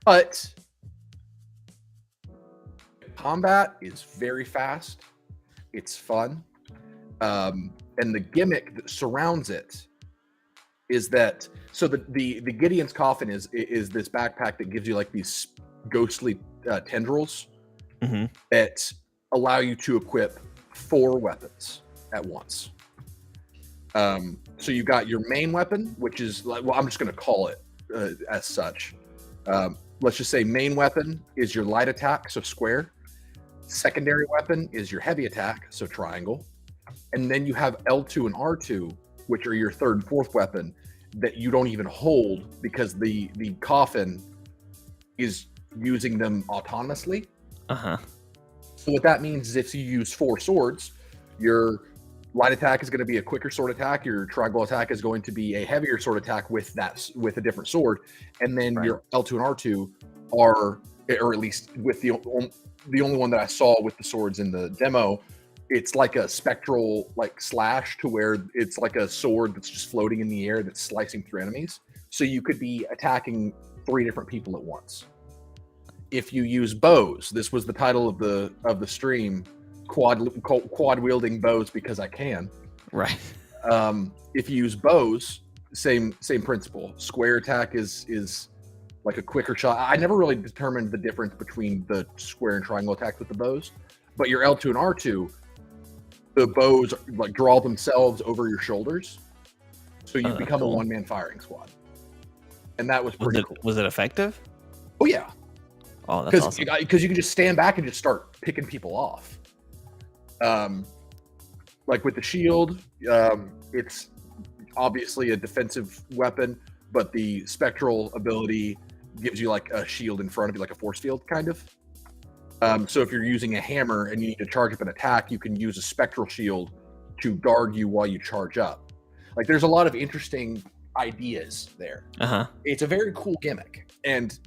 But combat is very fast. It's fun. And the gimmick that surrounds it is that, so the Gideon's coffin is this backpack that gives you like these ghostly tendrils that allow you to equip 4 weapons at once. So you got your main weapon, which is like, well, I'm just going to call it as such. Let's just say main weapon is your light attack, so square. Secondary weapon is your heavy attack, so triangle. And then you have L2 and R2, which are your 3rd and 4th weapon that you don't even hold because the coffin is using them autonomously. So what that means is if you use 4 swords, your light attack is going to be a quicker sword attack. Your triangle attack is going to be a heavier sword attack with a different sword. And then your L2 and R2 are, or at least with the only one that I saw with the swords in the demo, it's like a spectral like slash to where it's like a sword that's just floating in the air that's slicing through enemies. So you could be attacking 3 different people at once. If you use bows, this was the title of the stream, quad wielding bows because I can. Right. If you use bows, same principle. Square attack is like a quicker shot. I never really determined the difference between the square and triangle attacks with the bows, but your L2 and R2, the bows like draw themselves over your shoulders, so you become a one-man firing squad, and that was pretty cool. Was it effective? Oh yeah. Oh, that's awesome. Because you can just stand back and just start picking people off. Like with the shield, it's obviously a defensive weapon, but the spectral ability gives you like a shield in front of you, like a force field kind of. So if you're using a hammer and you need to charge up an attack, you can use a spectral shield to guard you while you charge up. Like there's a lot of interesting ideas there. It's a very cool gimmick, and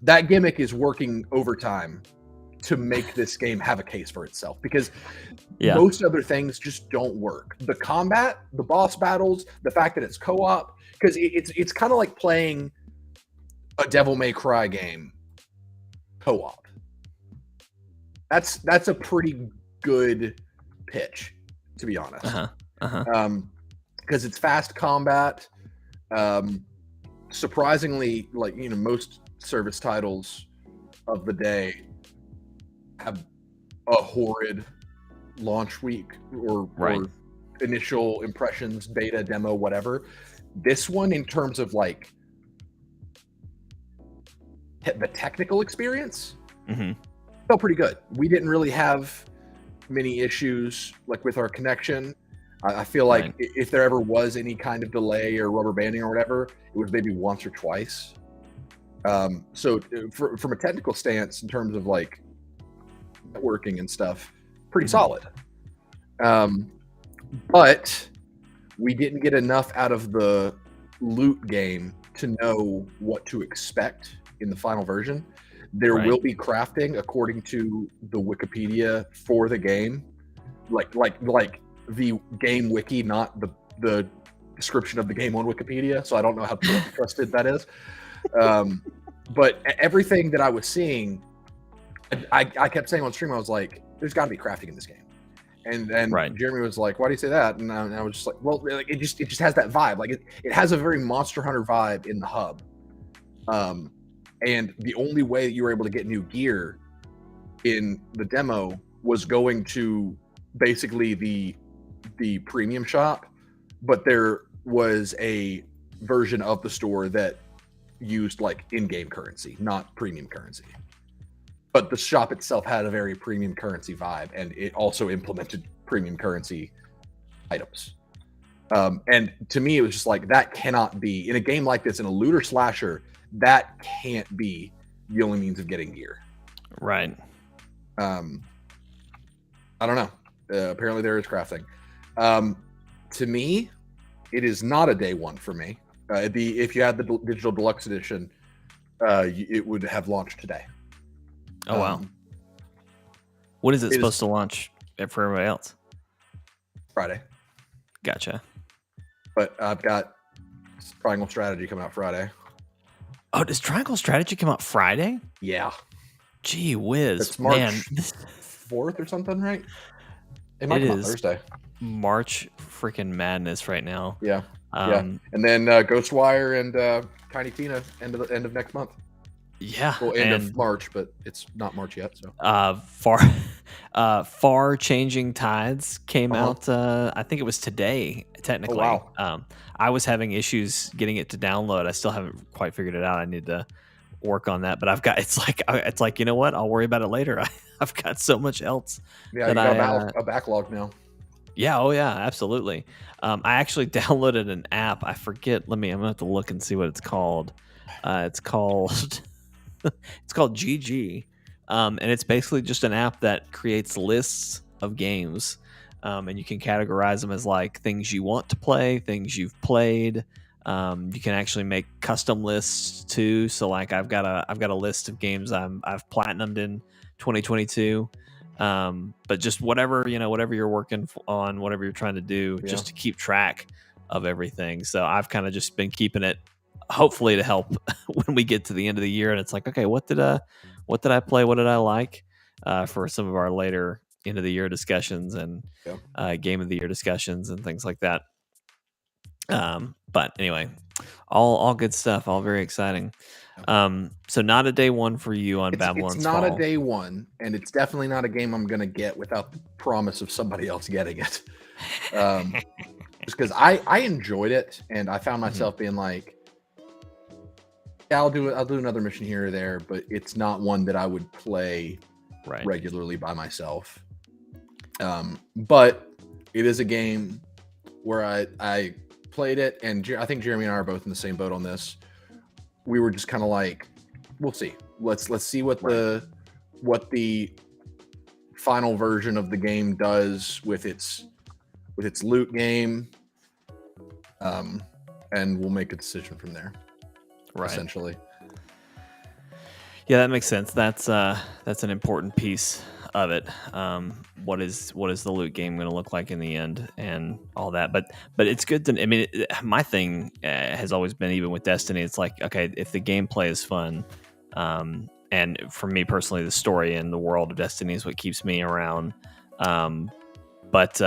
that gimmick is working overtime to make this game have a case for itself, because most other things just don't work. The combat, the boss battles, the fact that it's co-op, because it's kind of like playing a Devil May Cry game co-op. That's a pretty good pitch, to be honest. Because it's fast combat. Surprisingly, like, you know, most service titles of the day have a horrid launch week or initial impressions, beta, demo, whatever. This one, in terms of like the technical experience, felt pretty good. We didn't really have many issues like with our connection. I feel like if there ever was any kind of delay or rubber banding or whatever, it was maybe once or twice. So from a technical stance, in terms of like networking and stuff, pretty solid. But we didn't get enough out of the loot game to know what to expect in the final version. There will be crafting according to the Wikipedia for the game, like the game wiki, not the description of the game on Wikipedia. So I don't know how trusted that is. But everything that I was seeing, I kept saying on stream, I was like, there's got to be crafting in this game. And then Jeremy was like, why do you say that? And I was just like, well, like, it just has that vibe. Like it has a very Monster Hunter vibe in the hub. And the only way that you were able to get new gear in the demo was going to basically the premium shop, but there was a version of the store that used like in-game currency, not premium currency. But the shop itself had a very premium currency vibe, and it also implemented premium currency items. And to me, it was just like, that cannot be, in a game like this, in a looter slasher, that can't be the only means of getting gear. Right. I don't know. Apparently there is crafting. To me, it is not a day one for me. If you had the digital deluxe edition, it would have launched today. Oh, wow. What is it supposed to launch for everybody else? Friday. Gotcha. But I've got Triangle Strategy coming out Friday. Oh, does Triangle Strategy come out Friday? Yeah. Gee whiz. It's March 4th or something, right? It might come out Thursday. March freaking madness right now. Yeah. And then Ghostwire and Tiny Tina end of next month. Yeah. Well, end of March, but it's not March yet. So Far Changing Tides came out. I think it was today, technically. Oh, wow. I was having issues getting it to download. I still haven't quite figured it out. I need to work on that. But it's like you know what? I'll worry about it later. I've got so much else. Yeah, you got a backlog now. Yeah. Oh, yeah. Absolutely. I actually downloaded an app. I forget. I'm gonna have to look and see what it's called. It's called GG. And it's basically just an app that creates lists of games, and you can categorize them as like things you want to play, things you've played. You can actually make custom lists too. So like I've got a list of games I've platinumed in 2022. But just whatever you're working on, whatever you're trying to do, just to keep track of everything. So I've kind of just been keeping it, hopefully to help when we get to the end of the year and it's like, okay, what did I play? What did I like for some of our later end of the year discussions and game of the year discussions and things like that. But anyway, all good stuff, all very exciting. So not a day one for you on Babylon's It's not Fall. a day one, and it's definitely not a game I'm going to get without the promise of somebody else getting it. Just because I enjoyed it, and I found myself being like, yeah, I'll do another mission here or there, but it's not one that I would play regularly by myself. But it is a game where I played it, and I think Jeremy and I are both in the same boat on this. We were just kind of like, we'll see. Let's see what the final version of the game does with its loot game, and we'll make a decision from there. Right. Essentially. Yeah, that makes sense. That's an important piece of it. What is the loot game going to look like in the end, and all that. But it's good to. I mean, my thing has always been, even with Destiny, it's like, okay, if the gameplay is fun, and for me personally, the story and the world of Destiny is what keeps me around. But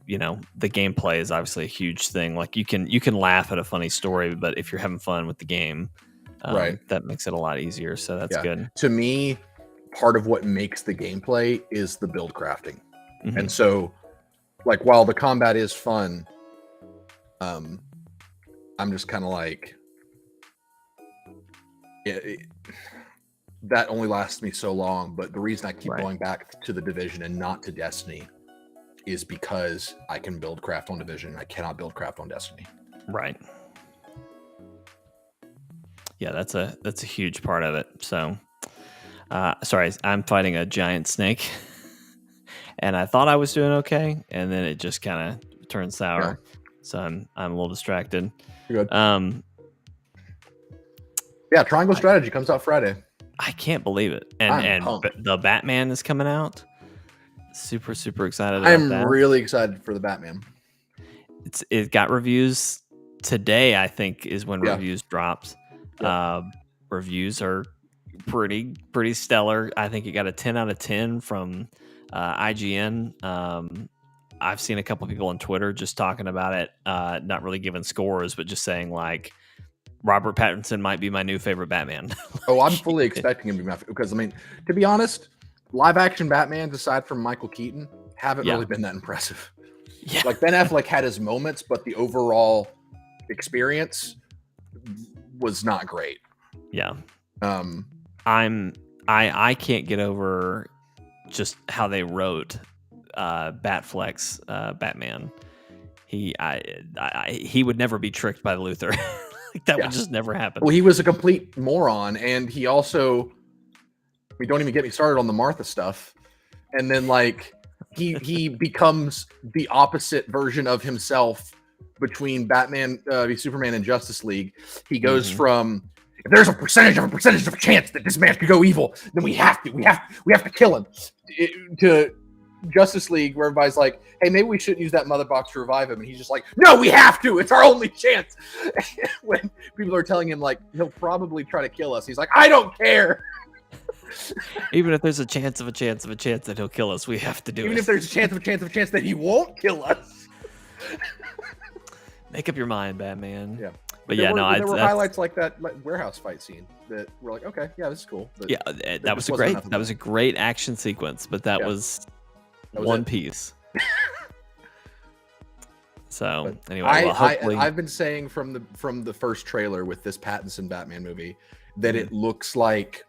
you know, the gameplay is obviously a huge thing. Like you can laugh at a funny story, but if you're having fun with the game, right, that makes it a lot easier. So that's good. To me, part of what makes the gameplay is the build crafting. Mm-hmm. And so, like, while the combat is fun, I'm just kind of like, that only lasts me so long. But the reason I keep going back to the Division and not to Destiny is because I can build craft on Division. I cannot build craft on Destiny. Right. Yeah, that's a huge part of it. So, sorry, I'm fighting a giant snake, and I thought I was doing okay, and then it just kind of turned sour. Yeah. So I'm a little distracted. You're good. Yeah, Triangle Strategy comes out Friday. I can't believe it, and the Batman is coming out. Super excited about that. I'm really excited for the Batman. It got reviews today, I think, is when reviews dropped. Yep. Reviews are pretty stellar. I think it got a 10 out of 10 from IGN. I've seen a couple people on Twitter just talking about it, not really giving scores, but just saying like, Robert Pattinson might be my new favorite Batman. Oh, I'm fully expecting him to be my favorite, because I mean, to be honest, live action Batmans, aside from Michael Keaton, haven't really been that impressive. Yeah. Like Ben Affleck had his moments, but the overall experience was not great. Yeah. I can't get over just how they wrote Batfleck's Batman. He would never be tricked by Luthor. Like that would just never happen. Well, he was a complete moron, and he also, don't even get me started on the Martha stuff. And then like he becomes the opposite version of himself between Batman, Superman, and Justice League. He goes from, if there's a percentage of a chance that this man could go evil, then we have to kill him. To Justice League, where everybody's like, hey, maybe we shouldn't use that mother box to revive him, and he's just like, no, we have to, it's our only chance. When people are telling him like he'll probably try to kill us, he's like, I don't care. Even if there's a chance that he'll kill us, we have to do it. Even if there's a chance that he won't kill us. Make up your mind, Batman. Yeah. But there were highlights like that warehouse fight scene that were like, okay, yeah, this is cool. But that was a great action sequence, but that was one piece. So anyway, I've been saying from the first trailer with this Pattinson Batman movie that it looks like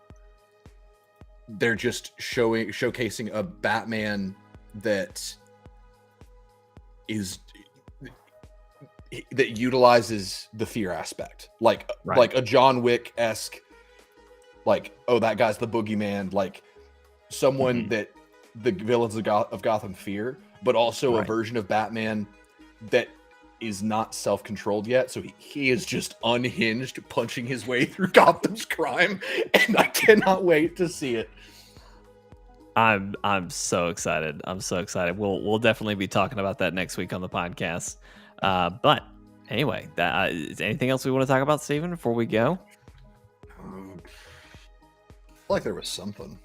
they're just showcasing a Batman that utilizes the fear aspect, like a John Wick-esque, like, oh, that guy's the boogeyman, like someone that the villains of Gotham fear, but also a version of Batman that is not self-controlled yet, so he is just unhinged, punching his way through Gotham's crime, and I cannot wait to see it. I'm so excited. We'll definitely be talking about that next week on the podcast. But anyway, is anything else we want to talk about, Steven, before we go? I feel like there was something.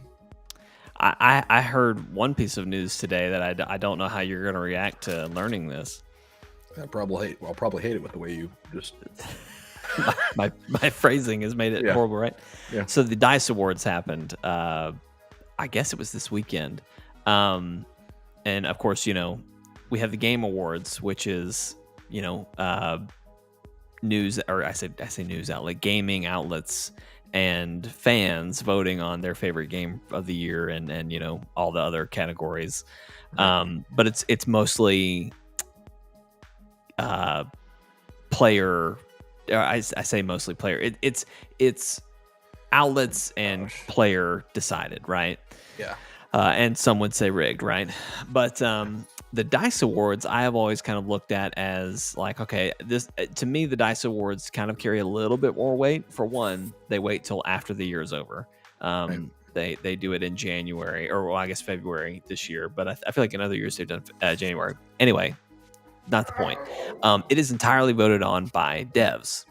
I heard one piece of news today that I don't know how you're going to react to learning this. I'll probably hate it with the way you just my phrasing has made it horrible, right? Yeah. So the DICE Awards happened. I guess it was this weekend, and of course, we have the Game Awards, which is news, or I say news outlet, gaming outlets and fans voting on their favorite game of the year, and all the other categories. But it's mostly player. I say mostly player. It's outlets and player decided, right? Yeah. And some would say rigged, right? But the DICE Awards, I have always kind of looked at as like, okay, this to me, the DICE Awards kind of carry a little bit more weight. For one, they wait till after the year is over. Right. They do it in January, or well, I guess February this year. But I feel like in other years they've done January. Anyway, not the point. It is entirely voted on by devs.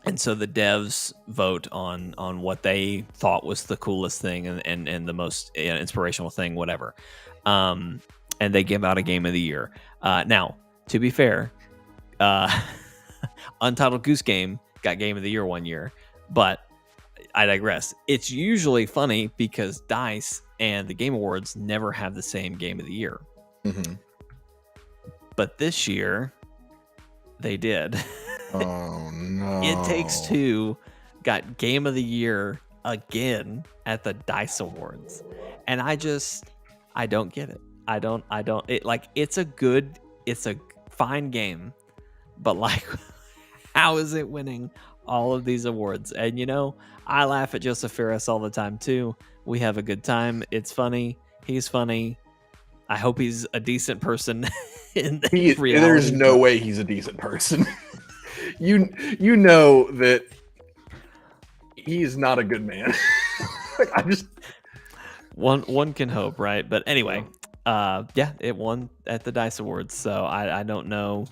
And so the devs vote on what they thought was the coolest thing and the most inspirational thing, whatever. And they give out a game of the year. Now, to be fair, Untitled Goose Game got game of the year one year, but I digress. It's usually funny because DICE and the Game Awards never have the same game of the year. Mm-hmm. But this year, they did. Oh no! It Takes Two got Game of the Year again at the DICE Awards, and I don't get it. I don't. It's a fine game, but like, how is it winning all of these awards? And I laugh at Joseph Ferris all the time too. We have a good time. It's funny. He's funny. I hope he's a decent person. Reality. There's no way he's a decent person. You know that he's not a good man. I just one can hope, right? But anyway, it won at the DICE Awards, so I don't know.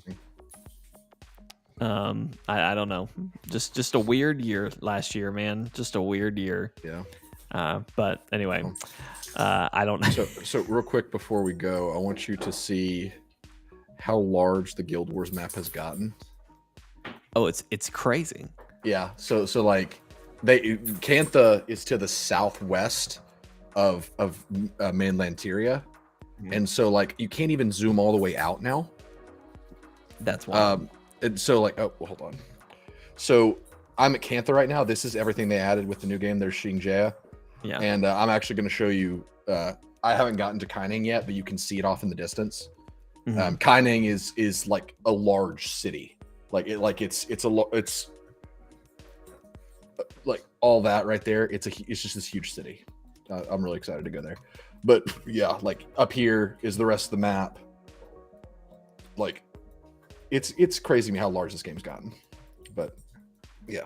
I don't know. Just a weird year last year, man. Just a weird year. Yeah. But anyway, I don't know. So real quick before we go, I want you to see how large the Guild Wars map has gotten. Oh, it's crazy. Yeah. So like Cantha is to the southwest of mainland Tyria, and so like you can't even zoom all the way out now. That's why. And so like hold on. So I'm at Cantha right now. This is everything they added with the new game. There's Xingjia. Yeah. And I'm actually going to show you. I haven't gotten to Kaining yet, but you can see it off in the distance. Mm-hmm. Kaining is like a large city. It's like all that right there. It's just this huge city. I'm really excited to go there. But yeah, like up here is the rest of the map. Like it's crazy to me how large this game's gotten. But yeah,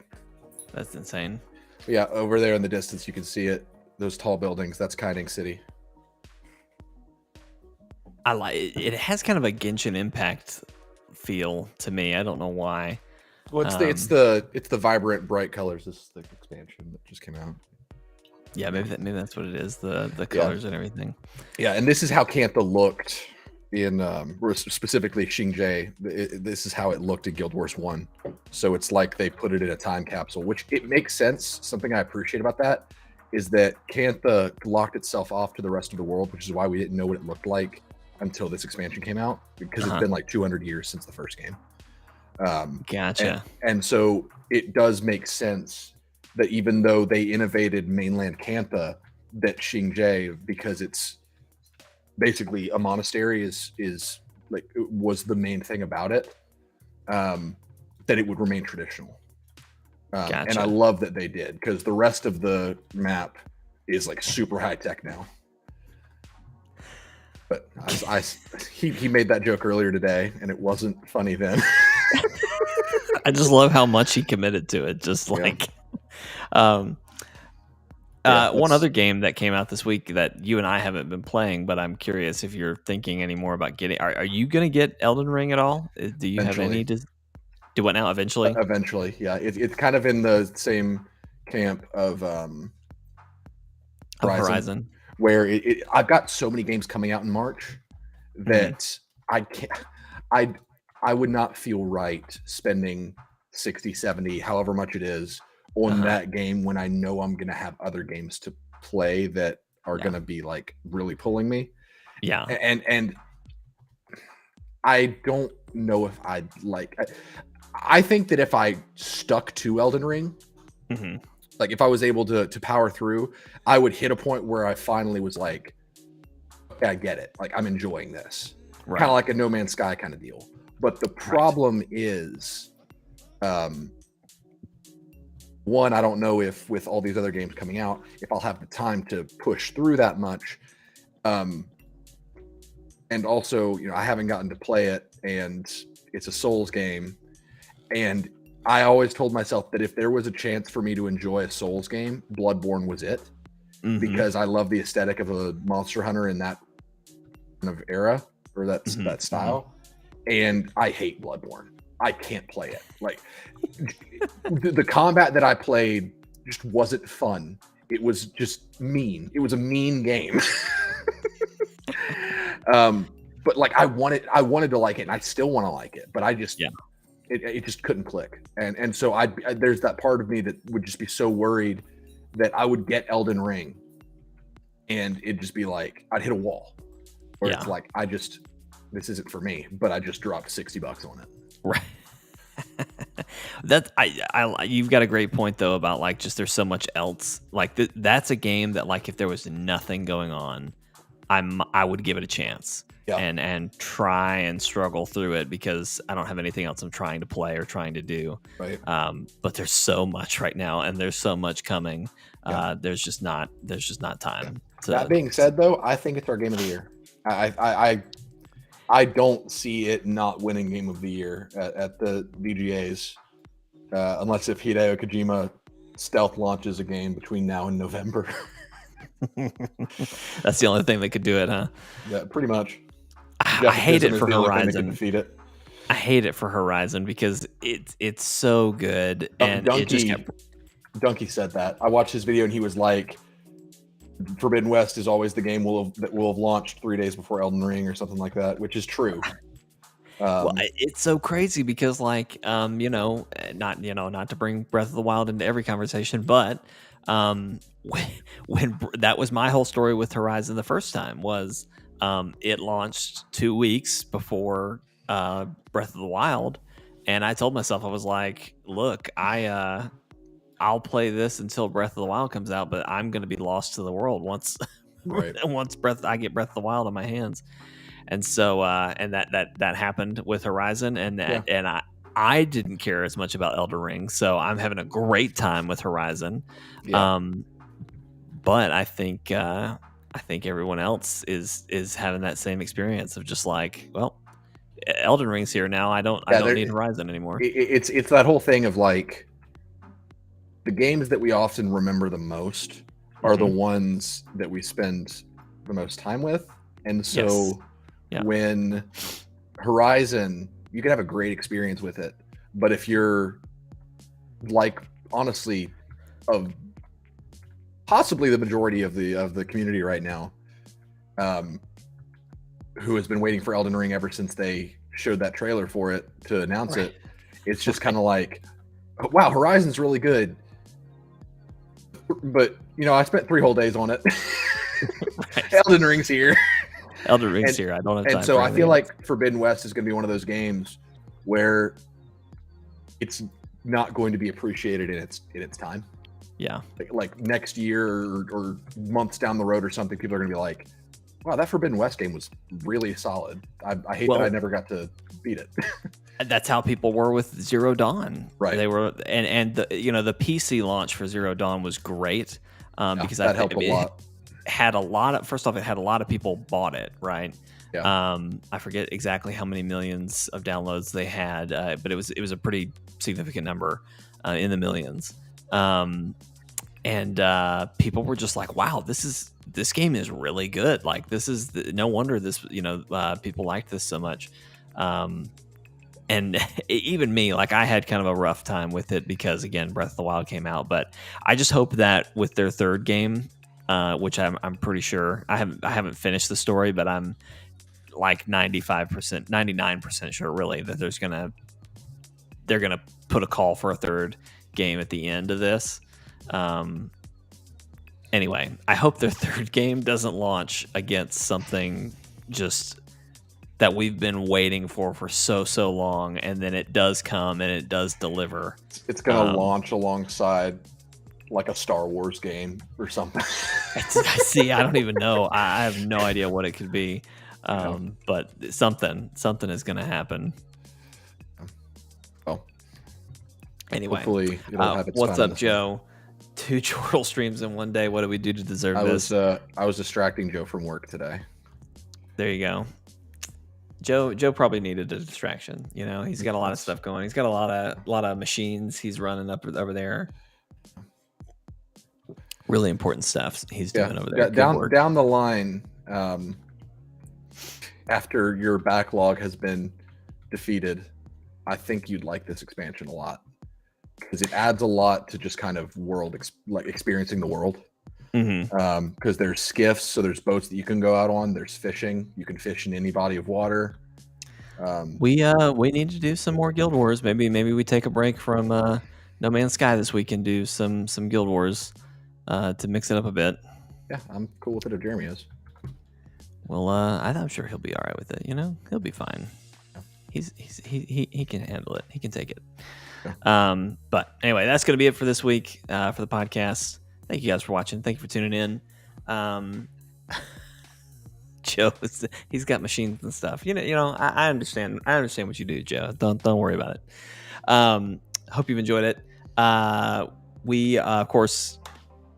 that's insane. Yeah, over there in the distance you can see it. Those tall buildings. That's Kaining City. I like it. It has kind of a Genshin Impact feel to me. I don't know why. Well, it's the vibrant, bright colors. This is the expansion that just came out. Yeah, maybe that's what it is. The colors and everything. Yeah, and this is how Cantha looked in specifically Xingjia. This is how it looked in Guild Wars 1. So it's like they put it in a time capsule, which it makes sense. Something I appreciate about that is that Cantha locked itself off to the rest of the world, which is why we didn't know what it looked like until this expansion came out, because it's been like 200 years since the first game. Gotcha. And so it does make sense that even though they innovated mainland Cantha, that Xingjia, because it's basically a monastery, is like was the main thing about it, that it would remain traditional. Gotcha. And I love that they did, because the rest of the map is like super high tech now. But he made that joke earlier today, and it wasn't funny then. I just love how much he committed to it. Just like, one other game that came out this week that you and I haven't been playing, but I'm curious if you're thinking any more about getting. Are you going to get Elden Ring at all? Do you have any? Do what now? Eventually. Eventually, yeah. It's kind of in the same camp of Horizon. Where I've got so many games coming out in March that I can't. I would not feel right spending 60, 70, however much it is on that game when I know I'm going to have other games to play that are going to be like really pulling me. Yeah. And I don't know if I'd like. I think that if I stuck to Elden Ring. Like if I was able to power through, I would hit a point where I finally was like, okay, I get it. Like I'm enjoying this. Right. Kind of like a No Man's Sky kind of deal. But the problem is, one, I don't know if with all these other games coming out, if I'll have the time to push through that much. And also, I haven't gotten to play it, and it's a Souls game. And I always told myself that if there was a chance for me to enjoy a Souls game, Bloodborne was it. Mm-hmm. Because I love the aesthetic of a Monster Hunter in that kind of era, or that style. And I hate Bloodborne. I can't play it. Like, the combat that I played just wasn't fun. It was just mean. It was a mean game. But like, I wanted to like it, and I still want to like it, but I just, it just couldn't click. And so there's that part of me that would just be so worried that I would get Elden Ring and it'd just be like, I'd hit a wall where it's like, this isn't for me, but I just dropped $60 on it. Right. You've got a great point though about like, just there's so much else. Like that's a game that like, if there was nothing going on, I would give it a chance and try and struggle through it, because I don't have anything else I'm trying to play or trying to do. Right. But there's so much right now, and there's so much coming. There's just not time. That being said, though, I think it's our game of the year. I don't see it not winning game of the year at the VGAs, unless if Hideo Kojima stealth launches a game between now and November. That's the only thing that could do it, huh? Yeah, pretty much. I hate it for Horizon. I hate it for Horizon because it's so good, and Donkey said that. I watched his video and he was like, Forbidden West is always the game that will have launched 3 days before Elden Ring or something like that, which is true. Well, it's so crazy because like not to bring Breath of the Wild into every conversation, but when that was my whole story with Horizon the first time was it launched 2 weeks before Breath of the Wild, and I told myself, I was like, look, I'll play this until Breath of the Wild comes out, but I'm going to be lost to the world once I get Breath of the Wild on my hands. And so and that happened with Horizon, and I didn't care as much about Elden Ring, so I'm having a great time with Horizon. But I think everyone else is having that same experience of just like, well, Elden Ring's here now. I don't need Horizon anymore. It's that whole thing of like, the games that we often remember the most are the ones that we spend the most time with. And so when Horizon, you can have a great experience with it, but if you're like, honestly, of possibly the majority of the community right now, who has been waiting for Elden Ring ever since they showed that trailer for it to announce it, it's just kind of like, wow, Horizon's really good. But I spent 3 whole days on it. Elden Ring's here. Elden Ring's here. I don't have time. And so I feel like Forbidden West is going to be one of those games where it's not going to be appreciated in its time. Yeah. Like next year or months down the road or something, people are going to be like, wow, that Forbidden West game was really solid. I hate that I never got to beat it. That's how people were with Zero Dawn. Right. They were, and the PC launch for Zero Dawn was great because that helped a lot. It had a lot of people bought it, right? Yeah. I forget exactly how many millions of downloads they had, but it was a pretty significant number in the millions. And people were just like, wow, this game is really good. Like no wonder this, people liked this so much. And even me, like I had kind of a rough time with it because again, Breath of the Wild came out, but I just hope that with their third game, which I'm pretty sure I haven't finished the story, but I'm like 95%, 99% sure really that they're gonna put a call for a third game at the end of this. Anyway, I hope their third game doesn't launch against something just that we've been waiting for so long, and then it does come and it does deliver. It's going to launch alongside like a Star Wars game or something. See, I don't even know. I have no idea what it could be, but something is going to happen. Anyway, Hopefully it'll have its what's time up, Joe? 2 Chortle streams in one day. What do we do to deserve this? I was distracting Joe from work today. There you go. Joe probably needed a distraction. You know, he's got a lot of stuff going. He's got a lot of machines he's running up over there. Really important stuff he's doing over there. Down the line, after your backlog has been defeated, I think you'd like this expansion a lot because it adds a lot to just kind of experiencing the world. Because there's skiffs, so there's boats that you can go out on. There's fishing; you can fish in any body of water. We need to do some more Guild Wars. Maybe we take a break from No Man's Sky this week and do some Guild Wars to mix it up a bit. Yeah, I'm cool with it if Jeremy is. Well, I'm sure he'll be all right with it. You know, he'll be fine. He can handle it. He can take it. Yeah. But anyway, that's going to be it for this week for the podcast. Thank you guys for watching. Thank you for tuning in. Joe, he's got machines and stuff. You know, I understand. I understand what you do, Joe. Don't worry about it. Hope you've enjoyed it. We of course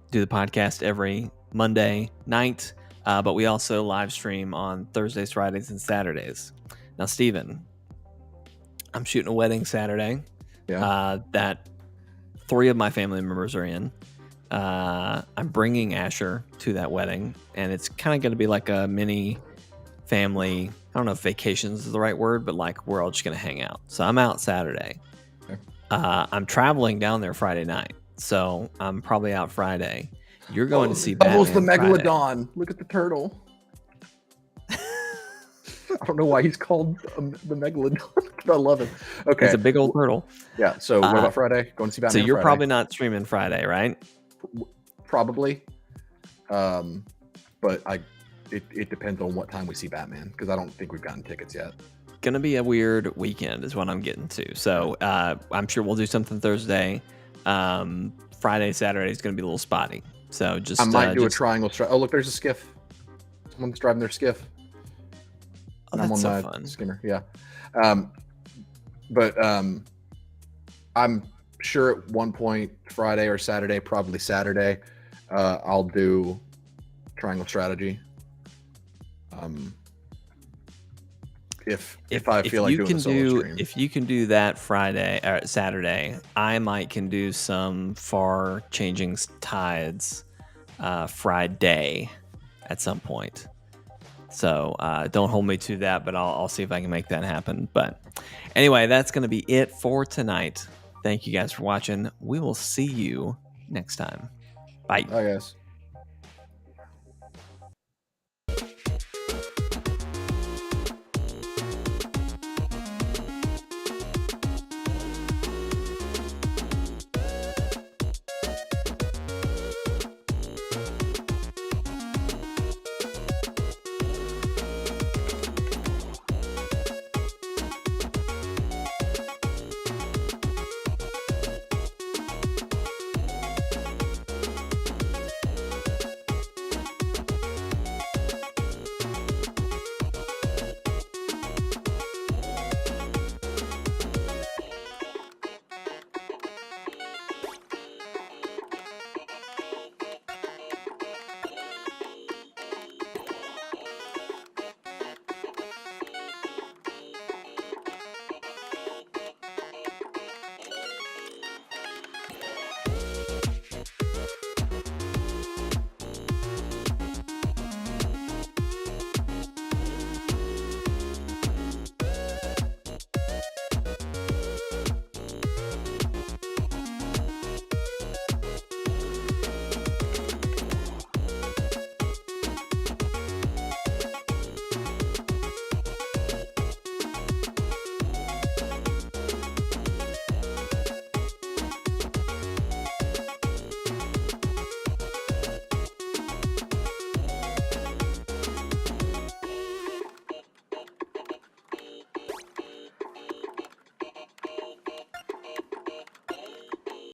do the podcast every Monday night, but we also live stream on Thursdays, Fridays, and Saturdays. Now, Steven, I'm shooting a wedding Saturday. Yeah. That 3 of my family members are in. I'm bringing Asher to that wedding, and it's kind of going to be like a mini family. I don't know if vacations is the right word, but like we're all just going to hang out. So I'm out Saturday. Okay. I'm traveling down there Friday night, so I'm probably out Friday. You're going to see Bubbles the Batman Megalodon. Friday. Look at the turtle. I don't know why he's called the Megalodon. I love him. Okay. It's a big old turtle. Yeah. So what about Friday? Going to see Batman. So you're Friday. probably not streaming Friday, right? Probably. But it depends on what time we see Batman, because I don't think we've gotten tickets yet. Gonna be a weird weekend is what I'm getting to. So I'm sure we'll do something Thursday. Friday, Saturday is gonna be a little spotty. So just I might do a triangle strike. Oh, look, there's a skiff. Someone's driving their skiff. Oh, that's I'm on so my fun. skimmer. Yeah. But I'm sure at one point Friday or Saturday, probably Saturday, I'll do triangle strategy. If I feel like doing a solo stream. If you can do that Friday or Saturday, I might can do some far changing tides Friday at some point. So don't hold me to that, but I'll see if I can make that happen. But anyway, that's going to be it for tonight. Thank you guys for watching. We will see you next time. Bye. Bye, guys.